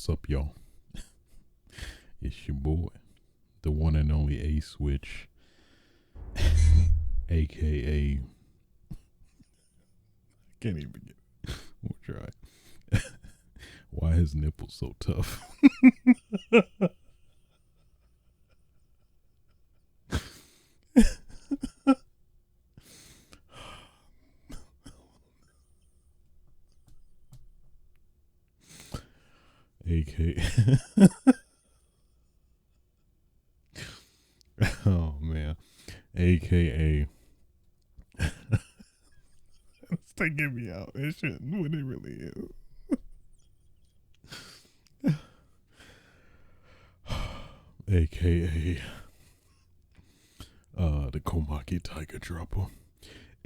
What's up, y'all? It's your boy, the one and only A Switch, aka can't even get it. We'll try. Why his nipples so tough? aka oh man, aka it's taking me out. It shouldn't, what it really is. aka the Komaki Tiger Dropper,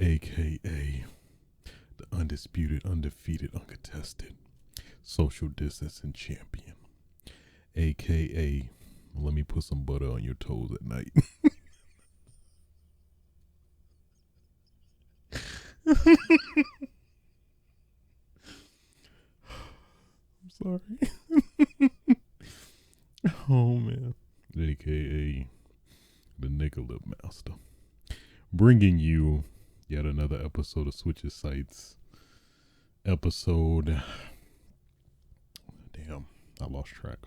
aka the undisputed, undefeated, uncontested social distancing champion, aka let me put some butter on your toes at night. I'm sorry. Oh man, aka the Nigga Lip Master, bringing you yet another episode of Switches Sites. Episode, damn, I lost track.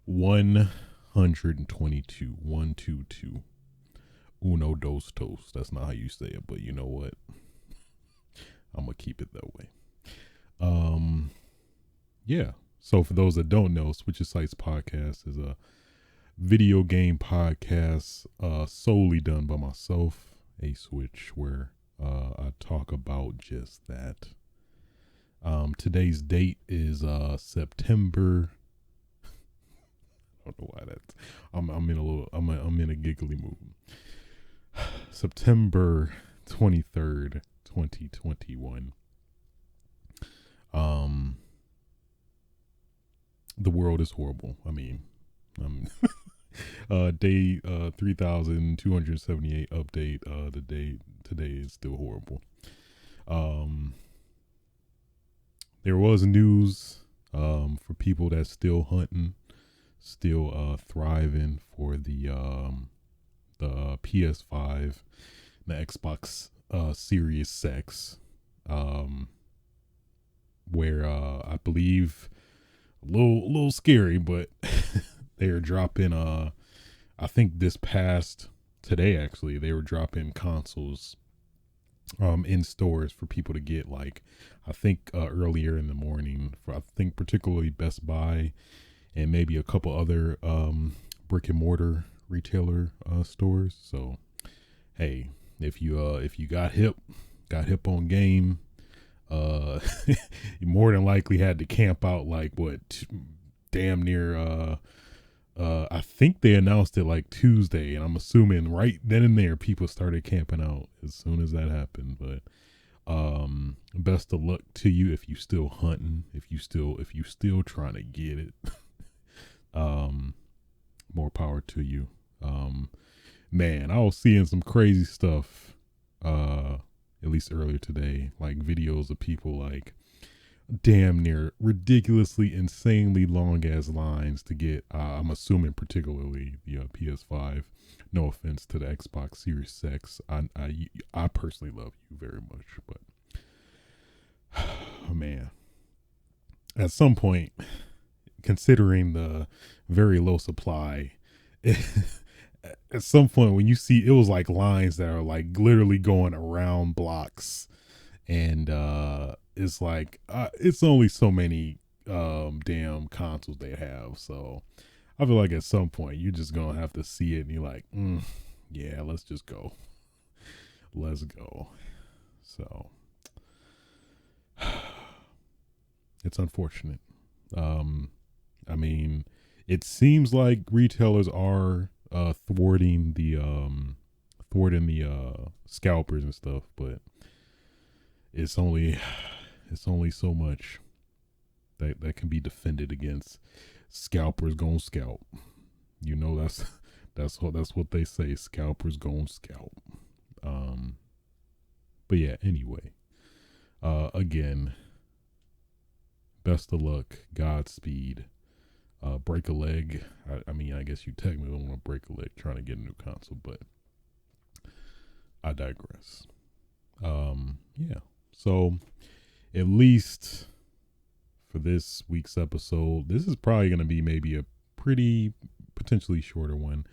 122, 122. Uno dos tos. That's not how you say it, but you know what? I'm gonna keep it that way. Yeah. So for those that don't know, Switches Sites podcast is a video game podcast solely done by myself, A Switch, where I talk about just that. Today's date is September. I don't know why that's. I'm in a giggly mood. September 23rd, 2021. The world is horrible. I mean, day 3,278 update. The day today is still horrible. There was news for people that's still hunting, still thriving for the PS5, the Xbox Series X, where I believe a little scary, but they're dropping I think this past today actually they were dropping consoles in stores for people to get, like I think earlier in the morning, for I think particularly Best Buy and maybe a couple other brick and mortar retailer stores. So hey, if you got hip on game, you more than likely had to camp out like damn near I think they announced it like Tuesday, and I'm assuming right then and there people started camping out as soon as that happened. But best of luck to you if you still hunting, if you still trying to get it. More power to you. Man, I was seeing some crazy stuff at least earlier today, like videos of people like damn near ridiculously insanely long ass lines to get I'm assuming particularly the PS5. No offense to the Xbox Series X. I personally love you very much, but man, at some point, considering the very low supply, at some point when you see, it was like lines that are like literally going around blocks, and it's like it's only so many damn consoles they have. So I feel like at some point you're just gonna have to see it and you're like, yeah, let's just go. Let's go. So it's unfortunate. I mean, it seems like retailers are thwarting the scalpers and stuff, but it's only so much that can be defended against scalpers gonna scalp. You know, that's what they say. Scalpers gonna scalp. But yeah, anyway, again, best of luck, Godspeed. Break a leg. I mean, I guess you technically don't want to break a leg trying to get a new console, but I digress. Yeah. So at least for this week's episode, this is probably going to be maybe a pretty potentially shorter one,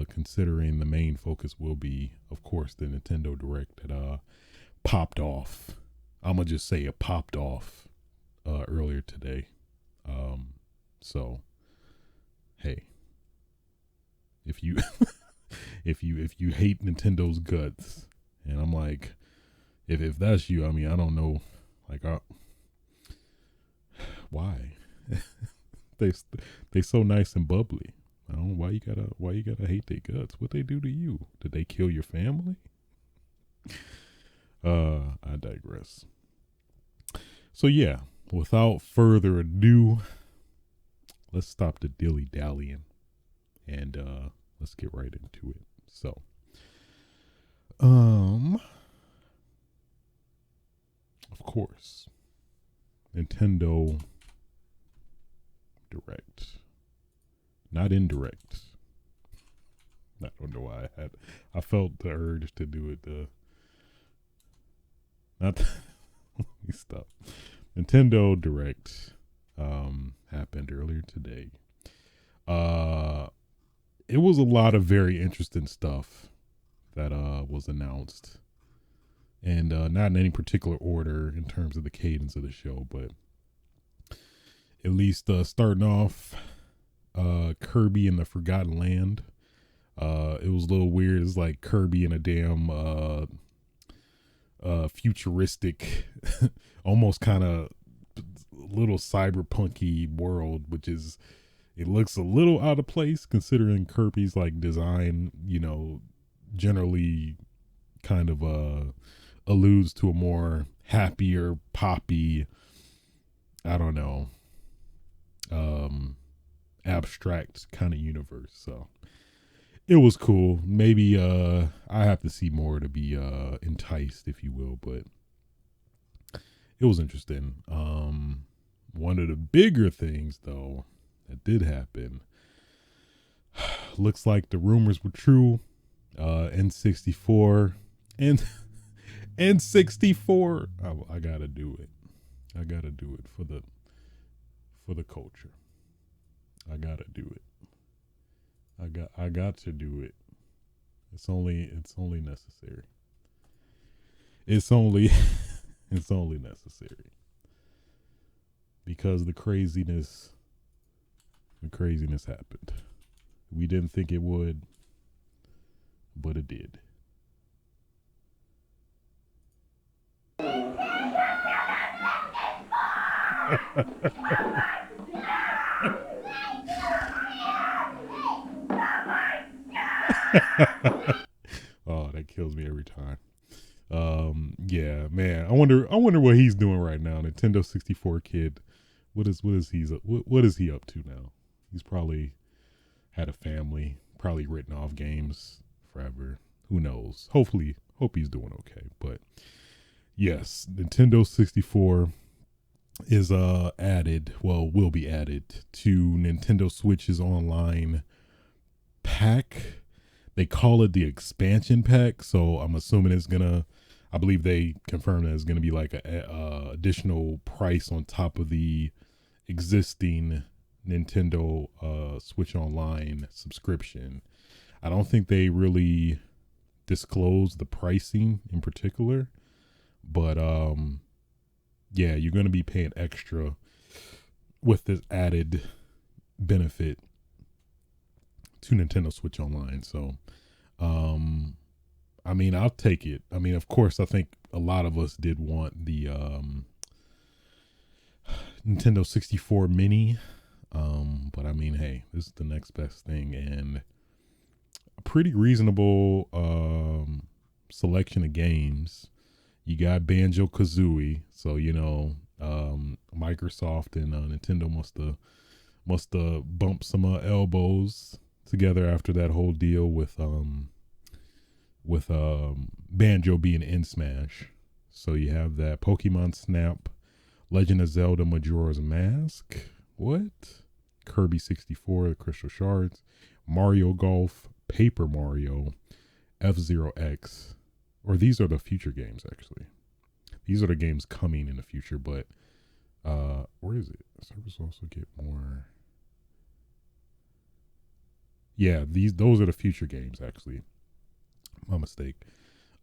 considering the main focus will be, of course, the Nintendo Direct that popped off. I'm gonna just say it popped off earlier today. So hey, if you if you hate Nintendo's guts, and I'm like, if that's you, I mean, I don't know, like, why? they so nice and bubbly. I don't know why you gotta hate their guts. What they do to you? Did they kill your family? I digress. So yeah, without further ado, let's stop the dilly dallying and let's get right into it. So, of course, Nintendo Direct, not indirect. I don't know why I felt the urge to do it. Let me stop. Nintendo Direct happened earlier today. It was a lot of very interesting stuff that was announced, and not in any particular order in terms of the cadence of the show, but at least starting off, Kirby and the Forgotten Land. It was a little weird. It's like Kirby in a damn futuristic, almost kind of little cyberpunky world, which is, it looks a little out of place considering Kirby's like design, you know, generally kind of alludes to a more happier, poppy, I don't know, abstract kind of universe. So it was cool. Maybe I have to see more to be enticed, if you will, but it was interesting. One of the bigger things though that did happen, looks like the rumors were true. N64 and N64. I gotta do it. I gotta do it for the culture. I gotta do it. I got to do it. It's only necessary. It's only necessary. Because the craziness happened. We didn't think it would, but it did. Oh, that kills me every time. Yeah, man. I wonder what he's doing right now. Nintendo 64 kid. What is he up to now? He's probably had a family, probably written off games forever. Who knows? Hope he's doing okay. But yes, Nintendo 64 is will be added to Nintendo Switch's online pack. They call it the expansion pack, so I'm assuming I believe they confirmed that it's gonna be like a additional price on top of the existing Nintendo Switch Online subscription. I don't think they really disclosed the pricing in particular, but yeah, you're gonna be paying extra with this added benefit to Nintendo Switch Online. So I mean, I'll take it. I mean, of course, I think a lot of us did want the Nintendo 64 Mini, but I mean, hey, this is the next best thing, and a pretty reasonable selection of games. You got Banjo-Kazooie, so you know, Microsoft and Nintendo must have bumped some elbows together after that whole deal with Banjo being in Smash. So you have that. Pokemon Snap, Legend of Zelda Majora's Mask. What? Kirby 64, The Crystal Shards. Mario Golf, Paper Mario, F-Zero X. Or these are the future games, actually. These are the games coming in the future, but where is it? Servers also get more. Yeah, those are the future games, actually. My mistake.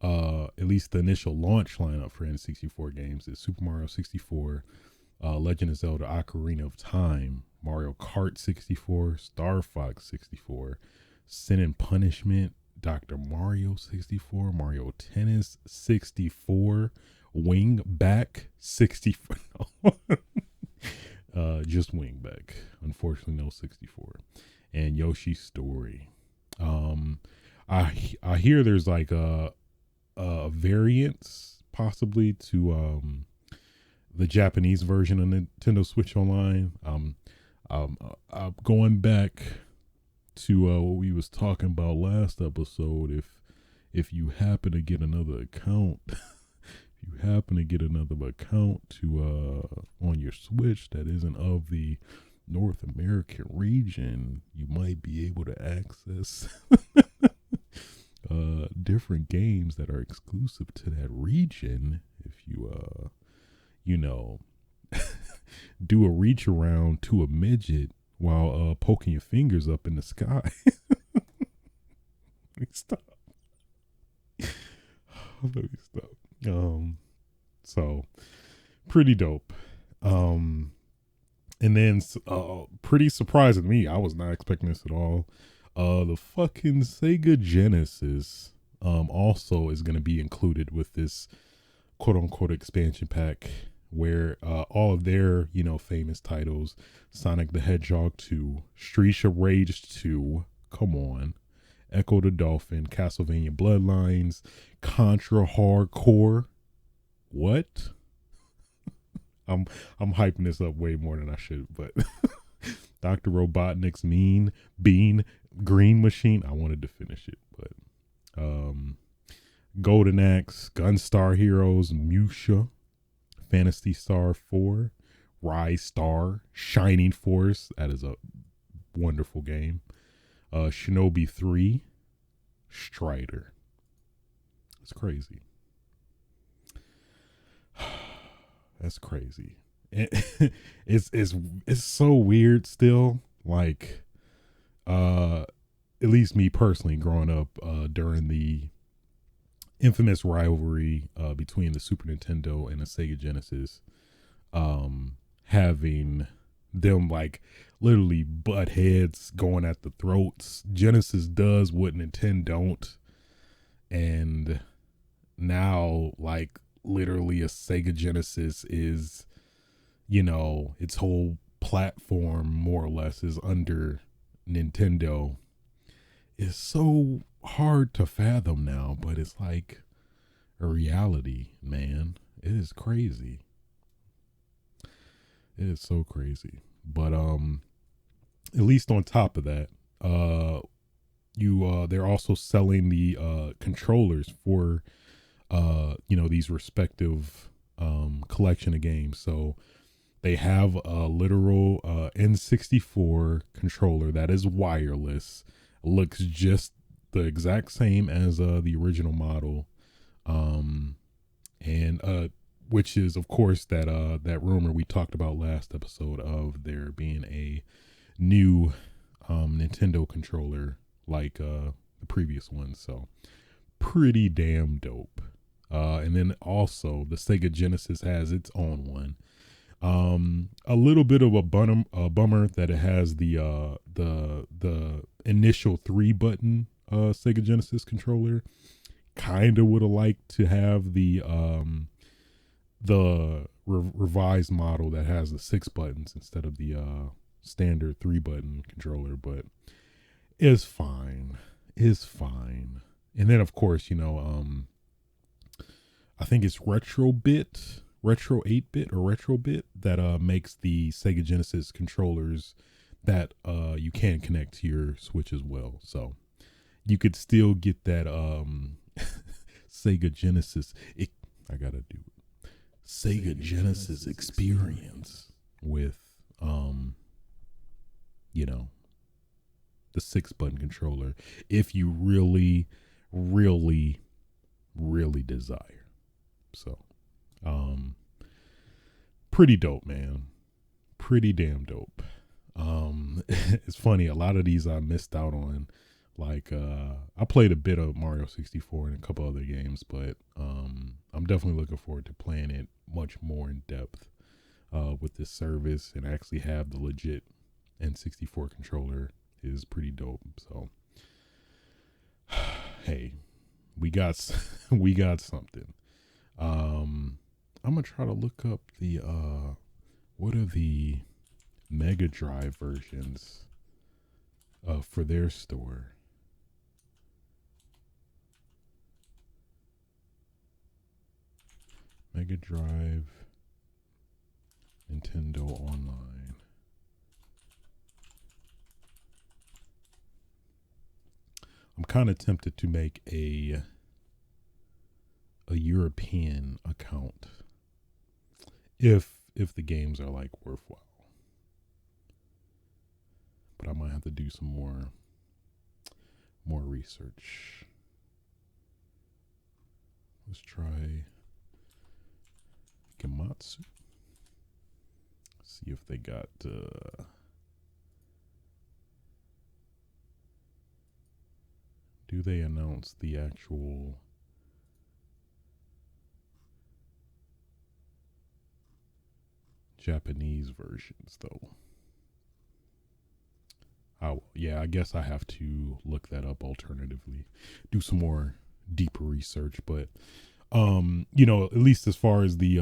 At least the initial launch lineup for N64 games is Super Mario 64, Legend of Zelda Ocarina of Time, Mario Kart 64, Star Fox 64, Sin and Punishment, Dr. Mario 64, Mario Tennis 64, Wing Back 64. Just Wing Back. Unfortunately, no 64. And Yoshi's Story. I hear there's like a variance possibly to the Japanese version of Nintendo Switch Online. I'm going back to what we was talking about last episode. If you happen to get another account, to on your Switch that isn't of the North American region, you might be able to access different games that are exclusive to that region if you do a reach around to a midget while poking your fingers up in the sky. Stop. Let me stop. So pretty dope. And then pretty surprising to me, I was not expecting this at all. The fucking Sega Genesis also is going to be included with this quote unquote expansion pack where all of their, famous titles, Sonic the Hedgehog 2, Streets of Rage 2, come on, Echo the Dolphin, Castlevania Bloodlines, Contra Hardcore. What? I'm hyping this up way more than I should, but Dr. Robotnik's Mean Bean Green Machine. I wanted to finish it, but Golden Axe, Gunstar Heroes, Musha, Phantasy Star 4, Rise Star, Shining Force. That is a wonderful game. Shinobi 3, Strider. It's crazy. That's crazy. It's so weird still. Like, at least me personally, growing up during the infamous rivalry between the Super Nintendo and the Sega Genesis, having them like literally butt heads going at the throats. Genesis does what Nintendo don't, and now like literally a Sega Genesis is, its whole platform more or less is under Nintendo. It's so hard to fathom now, but it's like a reality, man. It is crazy. It is so crazy. But at least on top of that, they're also selling the controllers for these respective collection of games. So they have a literal N64 controller that is wireless, looks just the exact same as the original model, and which is of course that rumor we talked about last episode of there being a new Nintendo controller like the previous one. So pretty damn dope. And then also the Sega Genesis has its own one. A little bit of a bummer that it has the initial 3-button Sega Genesis controller. Kind of would have liked to have the revised model that has the 6 buttons instead of the standard 3-button controller, but it's fine. It's fine. And then of course, I think it's Retro 8-bit or Retrobit that makes the Sega Genesis controllers that you can connect to your Switch as well. So you could still get that Sega Genesis. I gotta do it. Sega Genesis experience with, you know, the 6-button controller if you really, really, really desire. So, pretty dope, man. Pretty damn dope. It's funny, a lot of these I missed out on. Like, I played a bit of Mario 64 and a couple other games, but I'm definitely looking forward to playing it much more in depth with this service, and actually have the legit N64 controller is pretty dope. So, hey, we got something. I'm gonna try to look up the what are the Mega Drive versions for their store. Mega Drive, Nintendo Online. I'm kind of tempted to make a European account if the games are like worthwhile. But I might have to do some more research. Let's try Gematsu. See if they got do they announce the actual Japanese versions though? Oh, yeah, I guess I have to look that up alternatively. Do some more deeper research, but you know, at least as far as the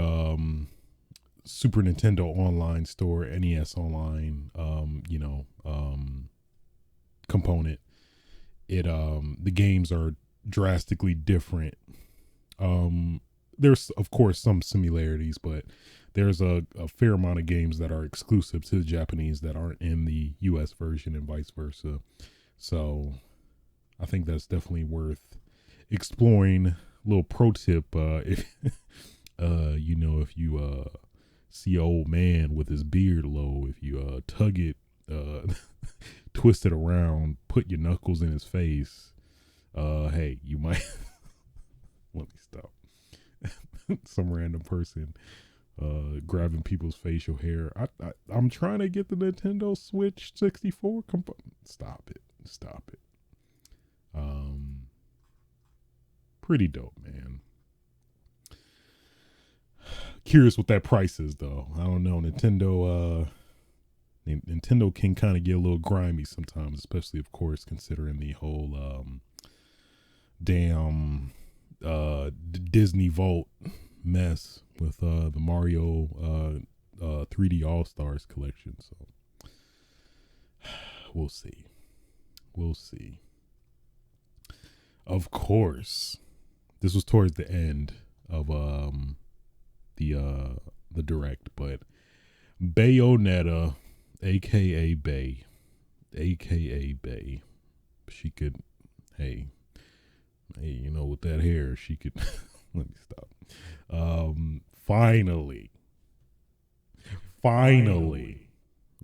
Super Nintendo Online store, NES Online, component, it the games are drastically different. There's of course some similarities, but there's a fair amount of games that are exclusive to the Japanese that aren't in the US version and vice versa. So I think that's definitely worth exploring. Little pro tip, if if you see an old man with his beard low, if you tug it, twist it around, put your knuckles in his face, hey, you might let me stop. Some random person grabbing people's facial hair. I'm trying to get the Nintendo Switch 64 Stop it. Pretty dope, man. Curious what that price is though. I don't know. Nintendo can kind of get a little grimy sometimes, especially of course considering the whole damn Disney Vault mess with the Mario 3D All Stars collection. So we'll see. Of course, this was towards the end of the direct, but Bayonetta, aka Bay, she could, hey, you know, with that hair, she could. Let me stop. Finally,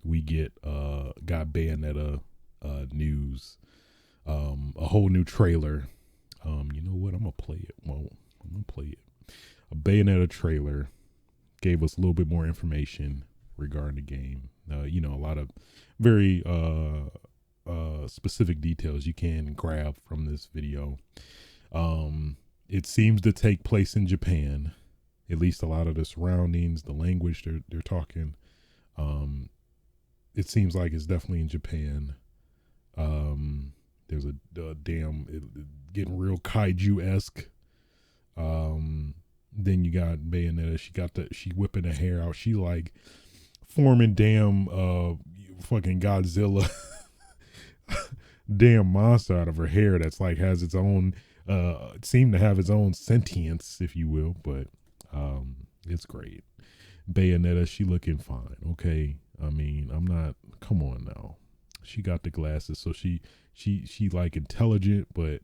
we got Bayonetta news. A whole new trailer. You know what? I'm gonna play it. Well, I'm gonna play it. A Bayonetta trailer gave us a little bit more information regarding the game. A lot of very specific details you can grab from this video. It seems to take place in Japan. At least a lot of the surroundings, the language they're talking. It seems like it's definitely in Japan. There's a getting real kaiju-esque. Then you got Bayonetta. She whipping her hair out. She like forming damn fucking Godzilla damn monster out of her hair that's like has its own it seemed to have its own sentience, if you will, but it's great. Bayonetta, she looking fine. Okay. I mean, come on now. She got the glasses, so she like intelligent, but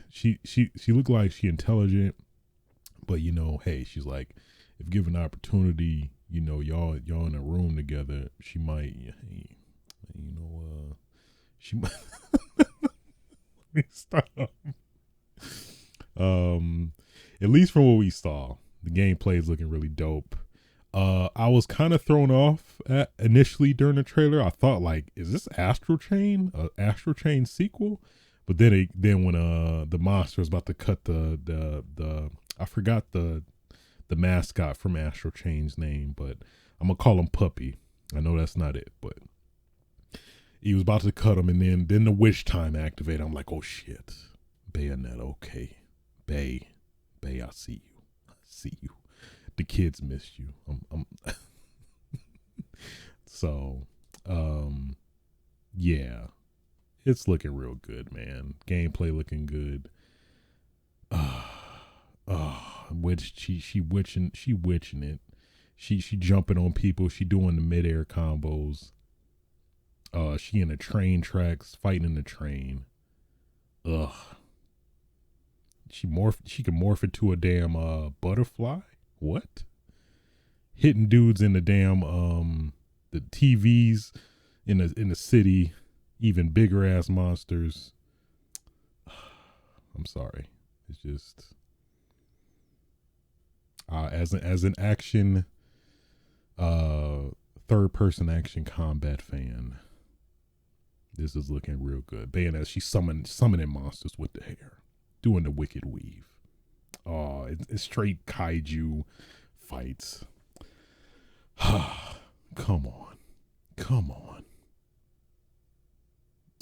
she looked like she intelligent, But hey, she's like, if given the opportunity, y'all in a room together, she might, hey, she might. Let me stop. At least from what we saw, the gameplay is looking really dope. I was kind of thrown off initially during the trailer. I thought, like, is this Astral Chain, a Astral Chain sequel? But then when the monster was about to cut the I forgot the mascot from Astral Chain's name, but I'm gonna call him Puppy. I know that's not it, but he was about to cut him, and then the witch time activated. I'm like, oh shit, Bayonetta, okay, Bay, I see you, The kids missed you. So, yeah, it's looking real good, man. Gameplay looking good. Which she witching it. She jumping on people. She doing the midair combos. She in the train tracks fighting in the train. Ugh. She can morph into a damn butterfly. What? Hitting dudes in the damn the TVs in the city, even bigger ass monsters. I'm sorry. It's just as an action third person action combat fan, this is looking real good. Bayonetta, she's summoning monsters with the hair, doing the wicked weave. Oh, it's straight kaiju fights. Come on.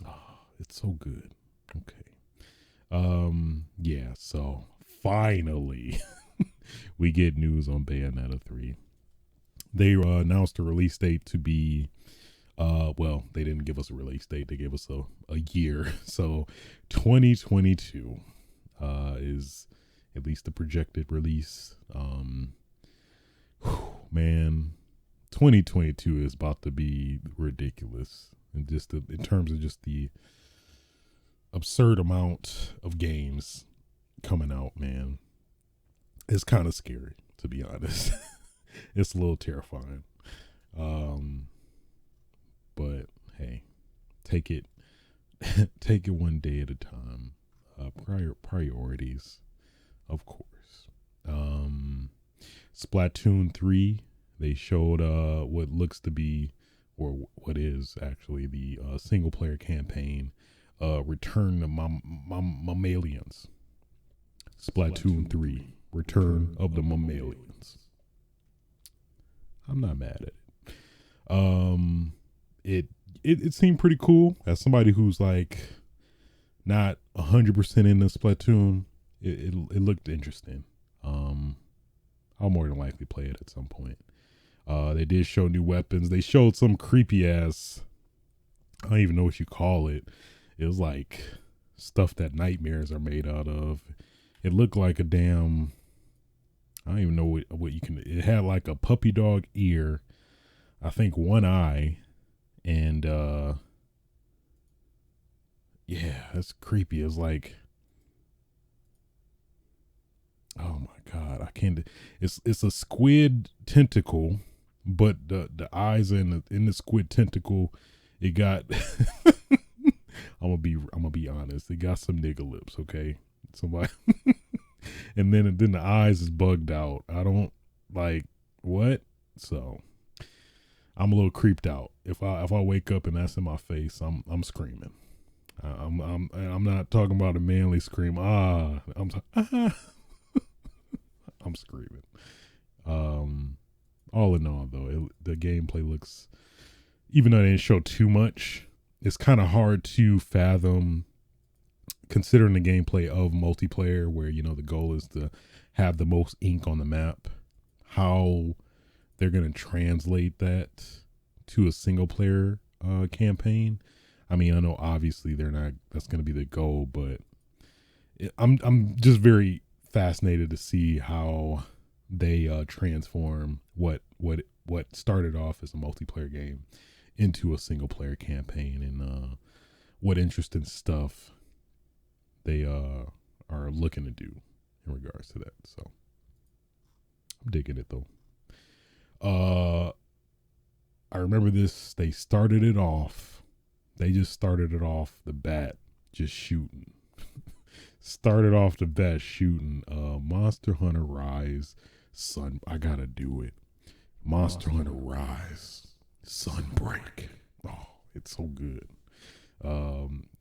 Oh, it's so good. Okay. Yeah, so finally we get news on Bayonetta 3. They announced a release date to be well, they didn't give us a release date. They gave us a year. So 2022 is at least the projected release. Man, 2022 is about to be ridiculous, and just in terms of just the absurd amount of games coming out, man. It's kind of scary, to be honest. It's a little terrifying. But hey, take it one day at a time. Priorities, of course. Splatoon 3, they showed what looks to be, or what is actually, the single player campaign, Return to Mammalians. Splatoon 3, Return of the Mammalians. I'm not mad at it. It seemed pretty cool. As somebody who's like not 100% in the Splatoon, it looked interesting. I'll more than likely play it at some point. They did show new weapons. They showed some creepy ass, I don't even know what you call it. It was like stuff that nightmares are made out of. It looked like a damn, I don't even know what you can, it had like a puppy dog ear, I think one eye, and yeah, that's creepy. It's like, oh my god, I can't. It's a squid tentacle, but the eyes in the squid tentacle, it got. I'm gonna be honest. It got some nigga lips. Okay, somebody. And then the eyes is bugged out. I don't like what. So I'm a little creeped out. If I wake up and that's in my face, I'm screaming. I'm not talking about a manly scream. I'm screaming. All in all, though, the gameplay looks, even though they didn't show too much, it's kind of hard to fathom, considering the gameplay of multiplayer, where the goal is to have the most ink on the map, how they're going to translate that to a single player campaign. I mean, I know obviously they're not, that's going to be the goal, but I'm just very fascinated to see how they transform what started off as a multiplayer game into a single player campaign, and what interesting stuff they are looking to do in regards to that. So I'm digging it though. I remember this. They started it off. They just started it off the bat, just shooting. Started off the bat shooting. Monster Hunter Rise, Sun. I gotta do it. Monster Hunter Rise, Sunbreak. Oh, it's so good.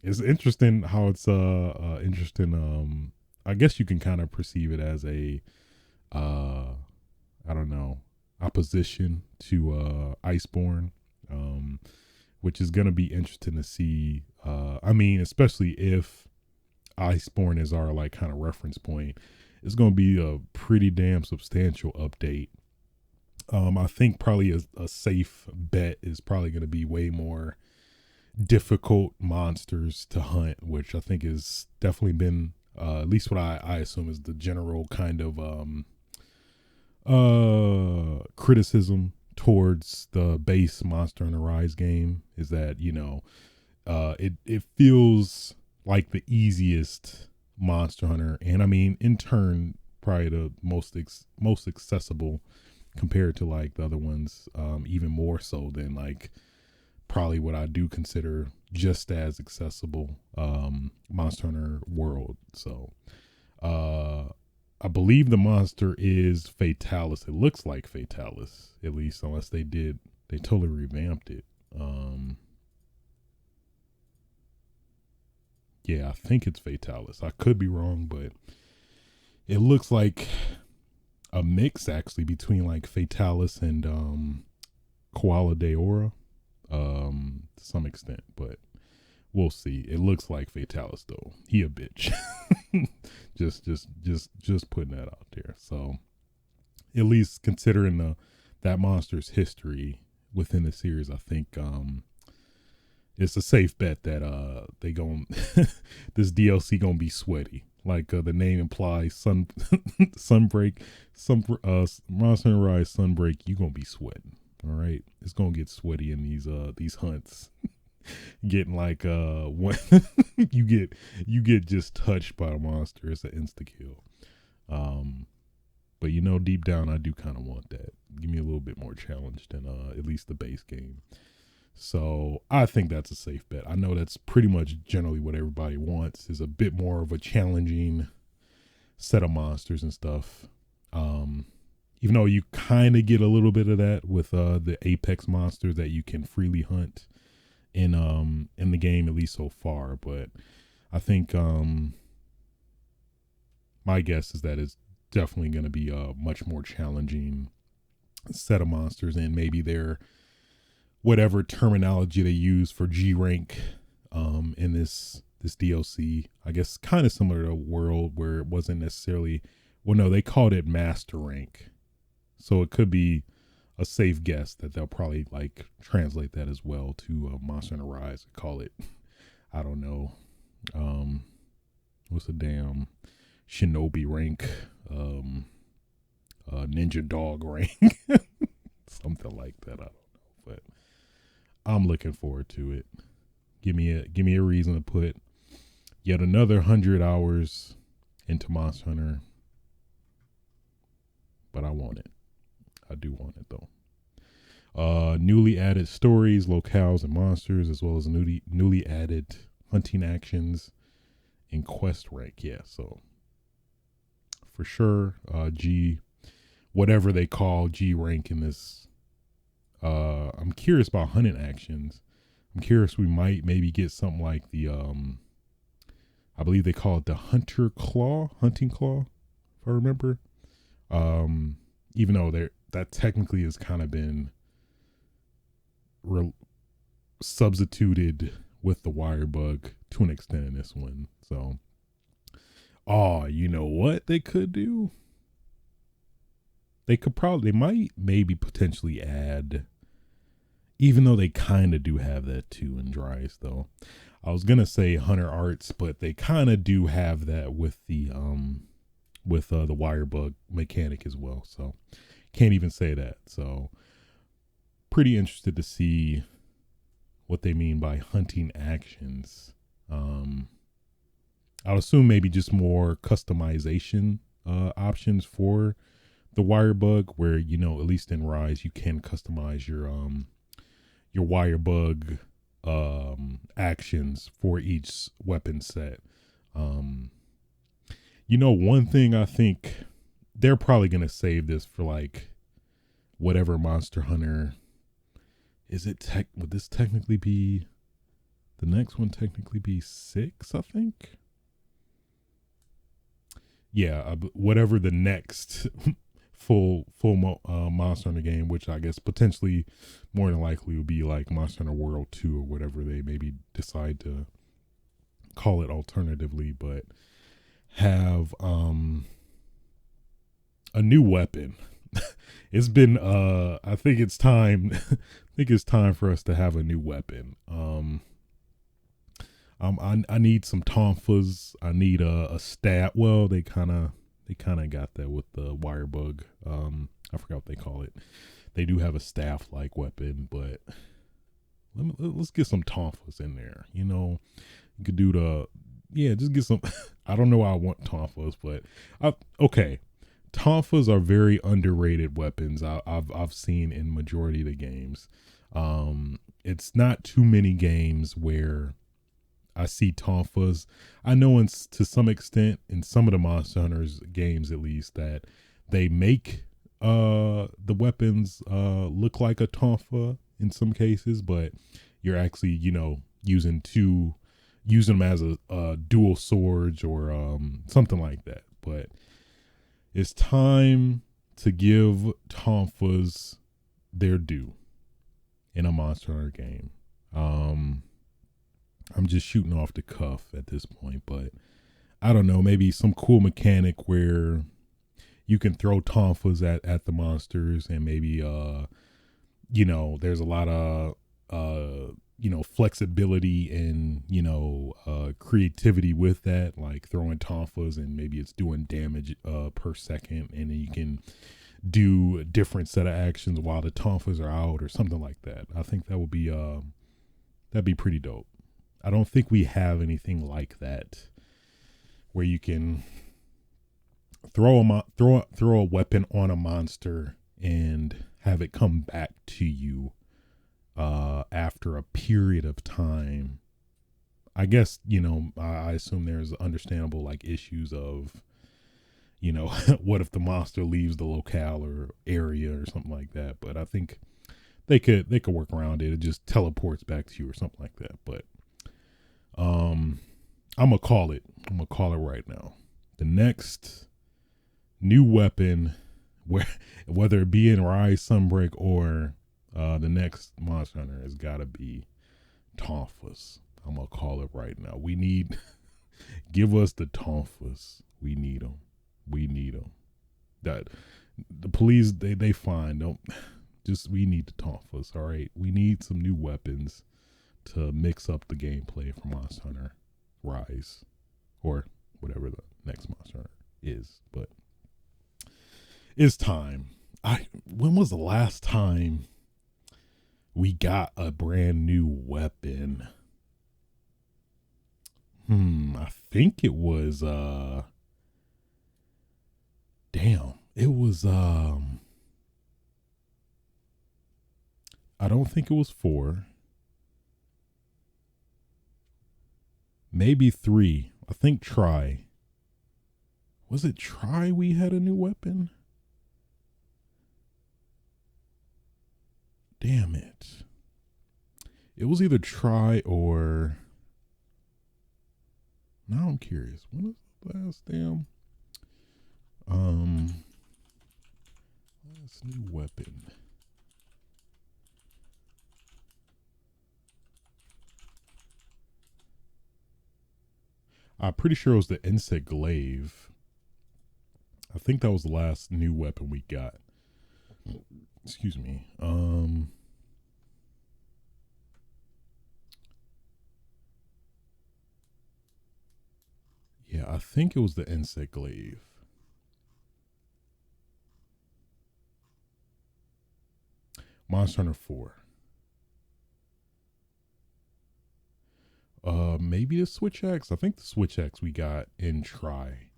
It's interesting how it's interesting. I guess you can kind of perceive it as a I don't know, opposition to Iceborne, which is gonna be interesting to see. I mean, especially if Iceborne is our like kind of reference point, it's gonna be a pretty damn substantial update. I think probably a safe bet is probably gonna be way more difficult monsters to hunt, which I think has definitely been at least what I assume is the general kind of criticism towards the base Monster Hunter Rise game, is that, you know, it feels like the easiest Monster Hunter, and I mean in turn probably the most accessible compared to like the other ones, even more so than like probably what I do consider just as accessible Monster Hunter World. So I believe the monster is Fatalis. It looks like Fatalis, at least, unless they totally revamped it. Yeah, I think it's Fatalis. I could be wrong, but it looks like a mix actually between like Fatalis and Koala de Ora, to some extent, but we'll see. It looks like Fatalis though. He a bitch. just putting that out there. So at least considering that monster's history within the series, I think it's a safe bet that they gon' this DLC gonna be sweaty. Like the name implies, Sunbreak, Monster Hunter Rise Sunbreak. You gonna be sweating. All right, it's gonna get sweaty in these hunts. Getting like when you get just touched by a monster, it's an insta kill. But you know, deep down, I do kind of want that. Give me a little bit more challenge than at least the base game. So I think that's a safe bet. I know that's pretty much generally what everybody wants, is a bit more of a challenging set of monsters and stuff. Even though you kind of get a little bit of that with the Apex monsters that you can freely hunt in the game, at least so far. But I think my guess is that it's definitely going to be a much more challenging set of monsters, and maybe they're whatever terminology they use for G rank in this DLC, I guess kind of similar to World, where it wasn't necessarily, well, no, they called it master rank, so it could be a safe guess that they'll probably like translate that as well to Monster Hunter Rise and call it, I don't know, what's the damn Shinobi rank, Ninja Dog rank, something like that. I don't know, but I'm looking forward to it. Give me a reason to put yet another 100 hours into Monster Hunter, but I want it. I do want it though. Newly added stories, locales, and monsters, as well as newly added hunting actions and quest rank. Yeah, so for sure, G, whatever they call G rank in this. I'm curious about hunting actions. I'm curious, we might maybe get something like the I believe they call it the hunting claw, if I remember. Even though that technically has kind of been substituted with the wire bug to an extent in this one. So, you know what they could do? They might maybe potentially add, even though they kind of do have that too in Dries though. I was gonna say Hunter Arts, but they kind of do have that with the wire bug mechanic as well. So can't even say that. So pretty interested to see what they mean by hunting actions. I'll assume maybe just more customization options for the wire bug, where at least in Rise you can customize your wire bug actions for each weapon set. Um, one thing I think they're probably gonna save this for like whatever Monster Hunter is it tech would this technically be the next one technically be 6, I think. Yeah, whatever the next Monster Hunter game, which I guess potentially more than likely would be like Monster Hunter World 2 or whatever they maybe decide to call it alternatively, but have a new weapon. It's been I think it's time for us to have a new weapon. I need some tonfas. I need a stat. Well, they kind of got that with the wire bug. I forgot what they call it. They do have a staff like weapon, but let's get some tonfas in there. You could do just get some. I don't know why I want tonfas, but okay. Tonfas are very underrated weapons. I've seen in majority of the games. It's not too many games where I see tonfas. I know to some extent in some of the Monster Hunters games, at least, that they make the weapons look like a tonfa in some cases, but you're actually using them as a dual swords or something like that. But it's time to give tonfas their due in a Monster Hunter game. I'm just shooting off the cuff at this point, but I don't know, maybe some cool mechanic where you can throw tonfas at the monsters, and maybe there's a lot of flexibility and creativity with that, like throwing tonfas, and maybe it's doing damage per second, and then you can do a different set of actions while the tonfas are out or something like that. I think that would be that'd be pretty dope. I don't think we have anything like that where you can throw a weapon on a monster and have it come back to you after a period of time. I guess I assume there's understandable like issues of what if the monster leaves the locale or area or something like that. But I think they could work around it. It just teleports back to you or something like that. But I'm gonna call it right now. The next new weapon, whether it be in Rise, Sunbreak, or the next Monster Hunter, has got to be tonfas. I'm gonna call it right now. We need give us the tonfas. We need them. That the police they fine. Don't just we need the tonfas. All right, we need some new weapons to mix up the gameplay for Monster Hunter Rise, or whatever the next Monster Hunter is. But it's time. When was the last time we got a brand new weapon? I think it was it was I don't think it was 4. Maybe 3. I think Try. Was it Try we had a new weapon? Damn it. It was either Try or... Now I'm curious. When was the last last new weapon? I'm pretty sure it was the insect glaive. I think that was the last new weapon we got. Excuse me. Yeah, I think it was the insect glaive. Monster Hunter 4. Maybe the Switch Axe. I think the Switch Axe we got in Try.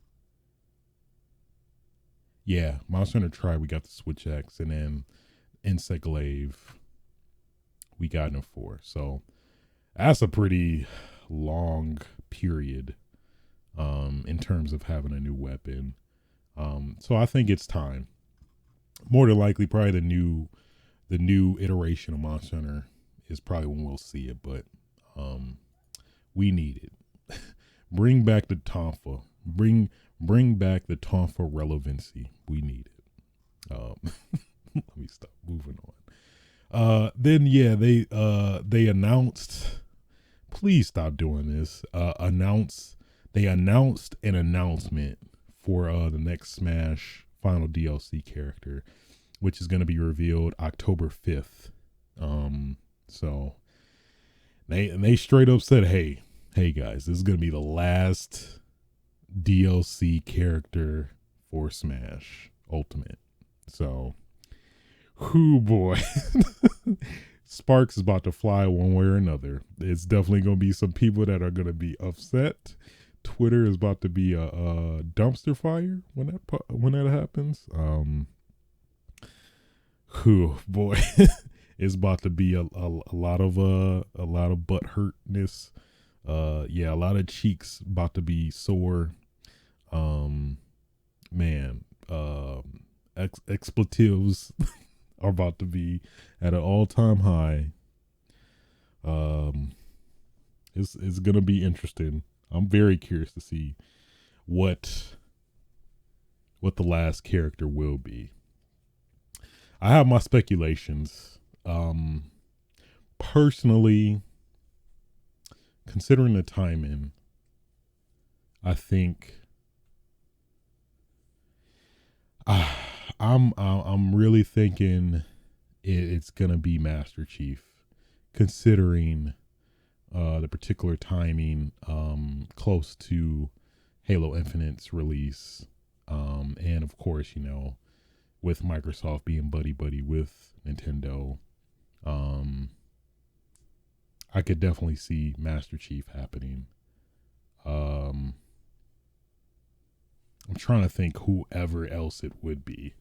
Yeah, Monster Hunter Tribe, we got the Switch X, and then Insect Glaive, we got in 4. So that's a pretty long period in terms of having a new weapon. So I think it's time. More than likely, probably the new iteration of Monster Hunter is probably when we'll see it, but we need it. Bring back the Tonfa. Bring back the Tonfa relevancy. We need it. Let me stop moving on. Then yeah, they announced. Please stop doing this. They announced an announcement for the next Smash final DLC character, which is going to be revealed October 5th. So they straight up said, hey guys, this is going to be the last DLC character for Smash Ultimate. So, whoo boy. Sparks is about to fly one way or another. It's definitely going to be some people that are going to be upset. Twitter is about to be a dumpster fire when that happens. Whew, boy, it's about to be a lot of butt hurtness. Yeah, a lot of cheeks about to be sore. Man, expletives are about to be at an all-time high. It's gonna be interesting. I'm very curious to see what the last character will be. I have my speculations. Personally, considering the timing, I think I'm really thinking it's gonna be Master Chief, considering the particular timing close to Halo Infinite's release, and of course, with Microsoft being buddy with Nintendo, I could definitely see Master Chief happening. I'm trying to think whoever else it would be.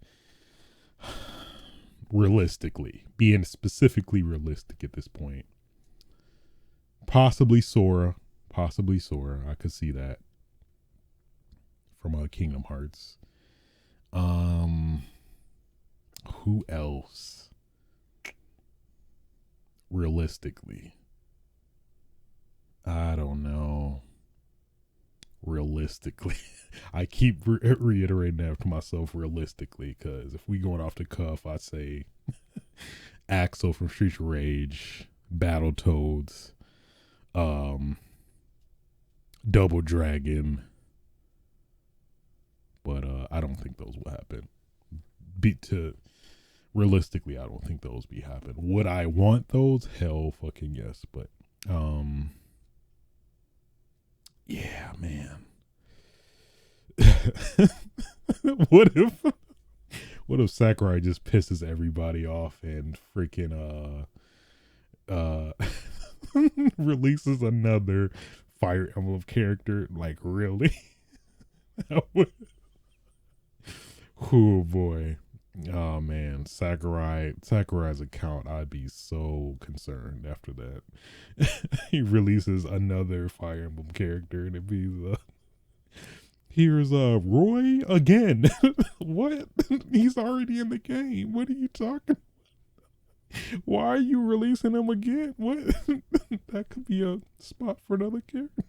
Realistically, being specifically realistic at this point. Possibly Sora. I could see that from Kingdom Hearts. Who else? Realistically, I don't know. Realistically, I keep reiterating that to myself. Realistically, because if we going off the cuff, I say Axel from Streets of Rage, Battletoads, Double Dragon, but I don't think those will happen. Realistically, I don't think those be happen. Would I want those? Hell fucking yes, but yeah, man. What if Sakurai just pisses everybody off and freaking releases another Fire Emblem character? Like, really? Oh boy. Oh man, Sakurai's account, I'd be so concerned after that. He releases another Fire Emblem character and it be here's Roy again. What? He's already in the game. What are you talking about? Why are you releasing him again? What? That could be a spot for another character.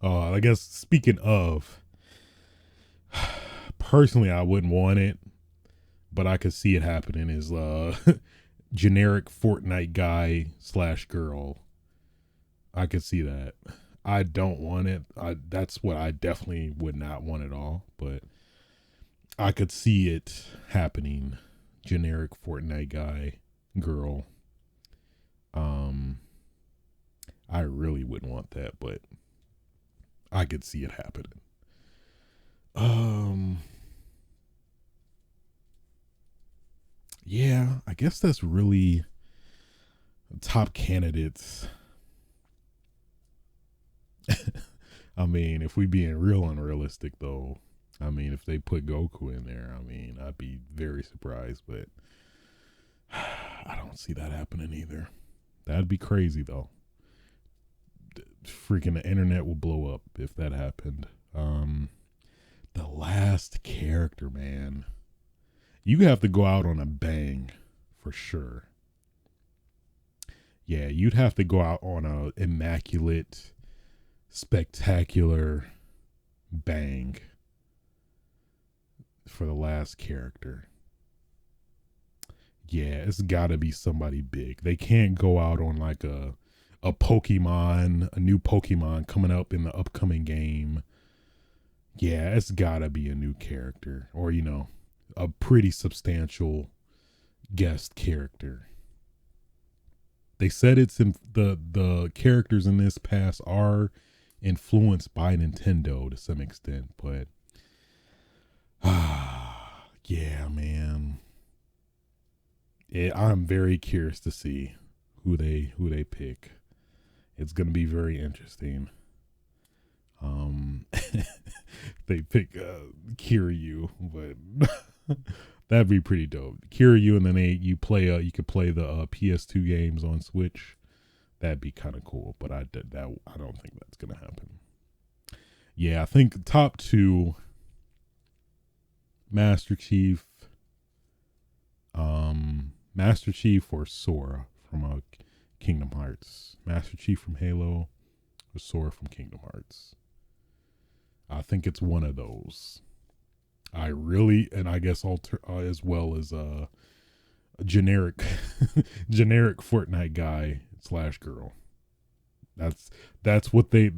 I guess speaking of, personally, I wouldn't want it, but I could see it happening. Is generic Fortnite guy / girl. I could see that. I don't want it. That's what I definitely would not want at all. But I could see it happening. Generic Fortnite guy, girl. I really wouldn't want that, but I could see it happening. Yeah, I guess that's really top candidates. I mean, if we being real unrealistic though, I mean, if they put Goku in there, I mean, I'd be very surprised, but I don't see that happening either. That'd be crazy though. Freaking the internet will blow up if that happened. The last character, man. You have to go out on a bang for sure. Yeah, you'd have to go out on a immaculate, spectacular bang for the last character. Yeah, it's got to be somebody big. They can't go out on like a Pokemon, a new Pokemon coming up in the upcoming game. Yeah, it's got to be a new character, or a pretty substantial guest character. They said it's in the characters in this pass are influenced by Nintendo to some extent, but yeah, man. I'm very curious to see who they pick. It's gonna be very interesting. They pick Kiryu, but that'd be pretty dope. Kiryu, and then you could play the PS2 games on Switch. That'd be kind of cool, but I don't think that's gonna happen. Yeah, I think top two: Master Chief, Master Chief or Sora from Kingdom Hearts. Master Chief from Halo or Sora from Kingdom Hearts. I think it's one of those. And I guess as well as a generic generic Fortnite guy / girl. That's what their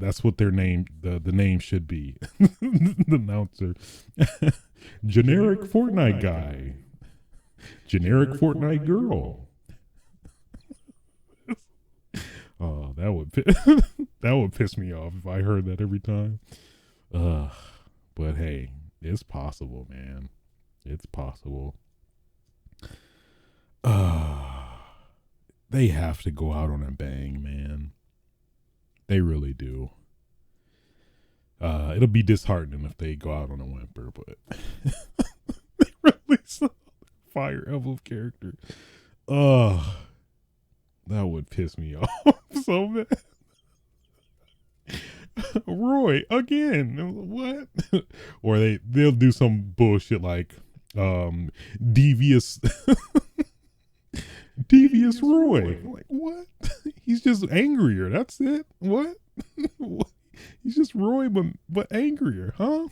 name the name should be. The announcer. Generic Fortnite guy. Generic Fortnite girl. Oh, that would piss me off if I heard that every time. But hey, it's possible, man. It's possible. They have to go out on a bang, man. They really do. It'll be disheartening if they go out on a whimper, but they release a Fire Emblem character. That would piss me off so bad. Roy again. What? Or they'll do some bullshit like devious devious Roy. Like what? He's just angrier. That's it. What? He's just Roy but angrier, huh?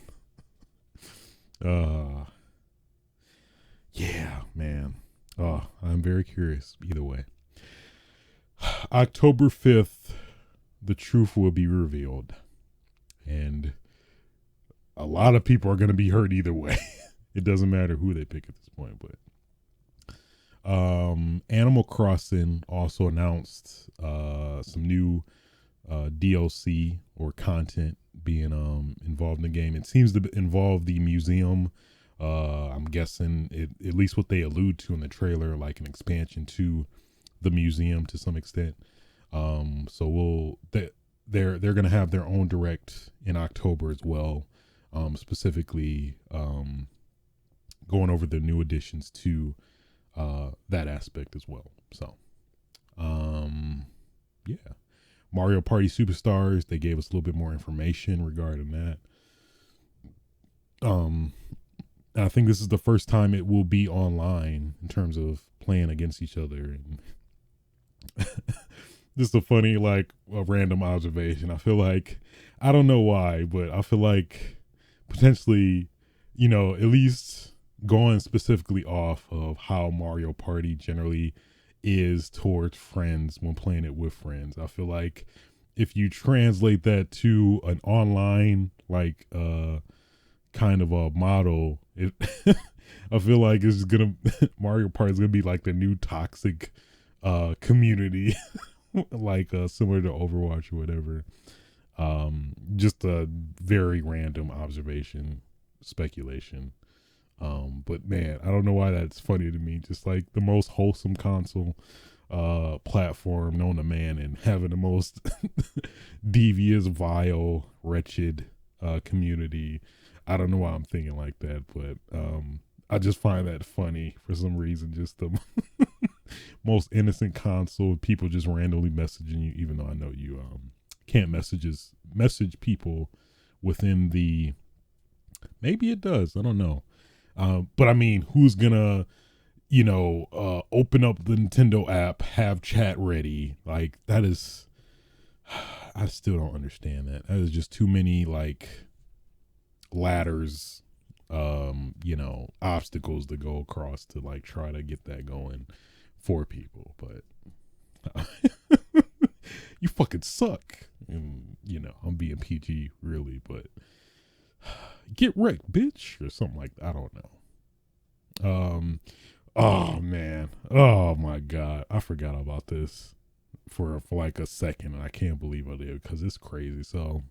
Yeah, man. I'm very curious either way. October 5th, the truth will be revealed. And a lot of people are going to be hurt either way. It doesn't matter who they pick at this point, but Animal Crossing also announced some new DLC or content being involved in the game. It seems to involve the museum. I'm guessing at least what they allude to in the trailer, like an expansion to the museum to some extent. So they're going to have their own direct in October as well. Specifically going over the new additions to that aspect as well. So yeah, Mario Party Superstars, they gave us a little bit more information regarding that. I think this is the first time it will be online in terms of playing against each other. And this is a funny, a random observation. I feel like, I don't know why, but I feel like potentially, at least going specifically off of how Mario Party generally is towards friends when playing it with friends. I feel like if you translate that to an online, kind of a model, I feel like it's Mario Party is gonna be like the new toxic community, similar to Overwatch or whatever. Just a very random observation, speculation. But man, I don't know why that's funny to me. Just like the most wholesome console. platform known to man and having the most devious, vile, wretched community. I don't know why I'm thinking like that, but I just find that funny for some reason. Just the most innocent console, people just randomly messaging you, even though I know you can't message people within the. Maybe it does. I don't know. But I mean, who's gonna, open up the Nintendo app, have chat ready? Like that is, I still don't understand that. That is just too many like ladders, obstacles to go across to like try to get that going for people. But you fucking suck. And I'm being PG really, but get wrecked, bitch, or something like that. I don't know. Oh man. Oh my god. I forgot about this for like a second, and I can't believe I did because it's crazy. So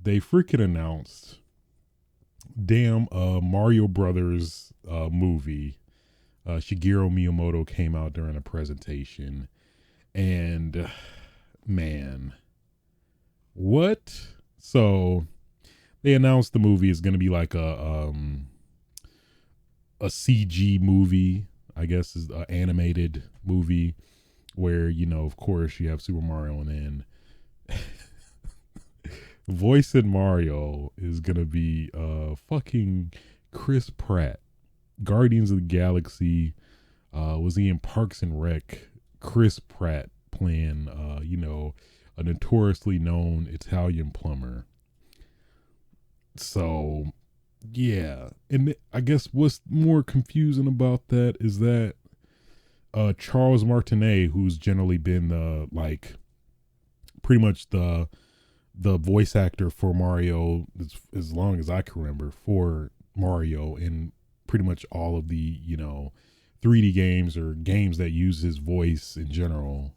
they freaking announced Mario Brothers movie. Shigeru Miyamoto came out during a presentation, and man, what? So they announced the movie is going to be like a CG movie, I guess, is an animated movie where, of course you have Super Mario, and then voicing Mario is going to be fucking Chris Pratt. Guardians of the Galaxy, was he in Parks and Rec? Chris Pratt playing, a notoriously known Italian plumber. So, yeah. And I guess what's more confusing about that is that Charles Martinet, who's generally been pretty much the voice actor for Mario as long as I can remember, for Mario in pretty much all of the 3D games or games that use his voice in general,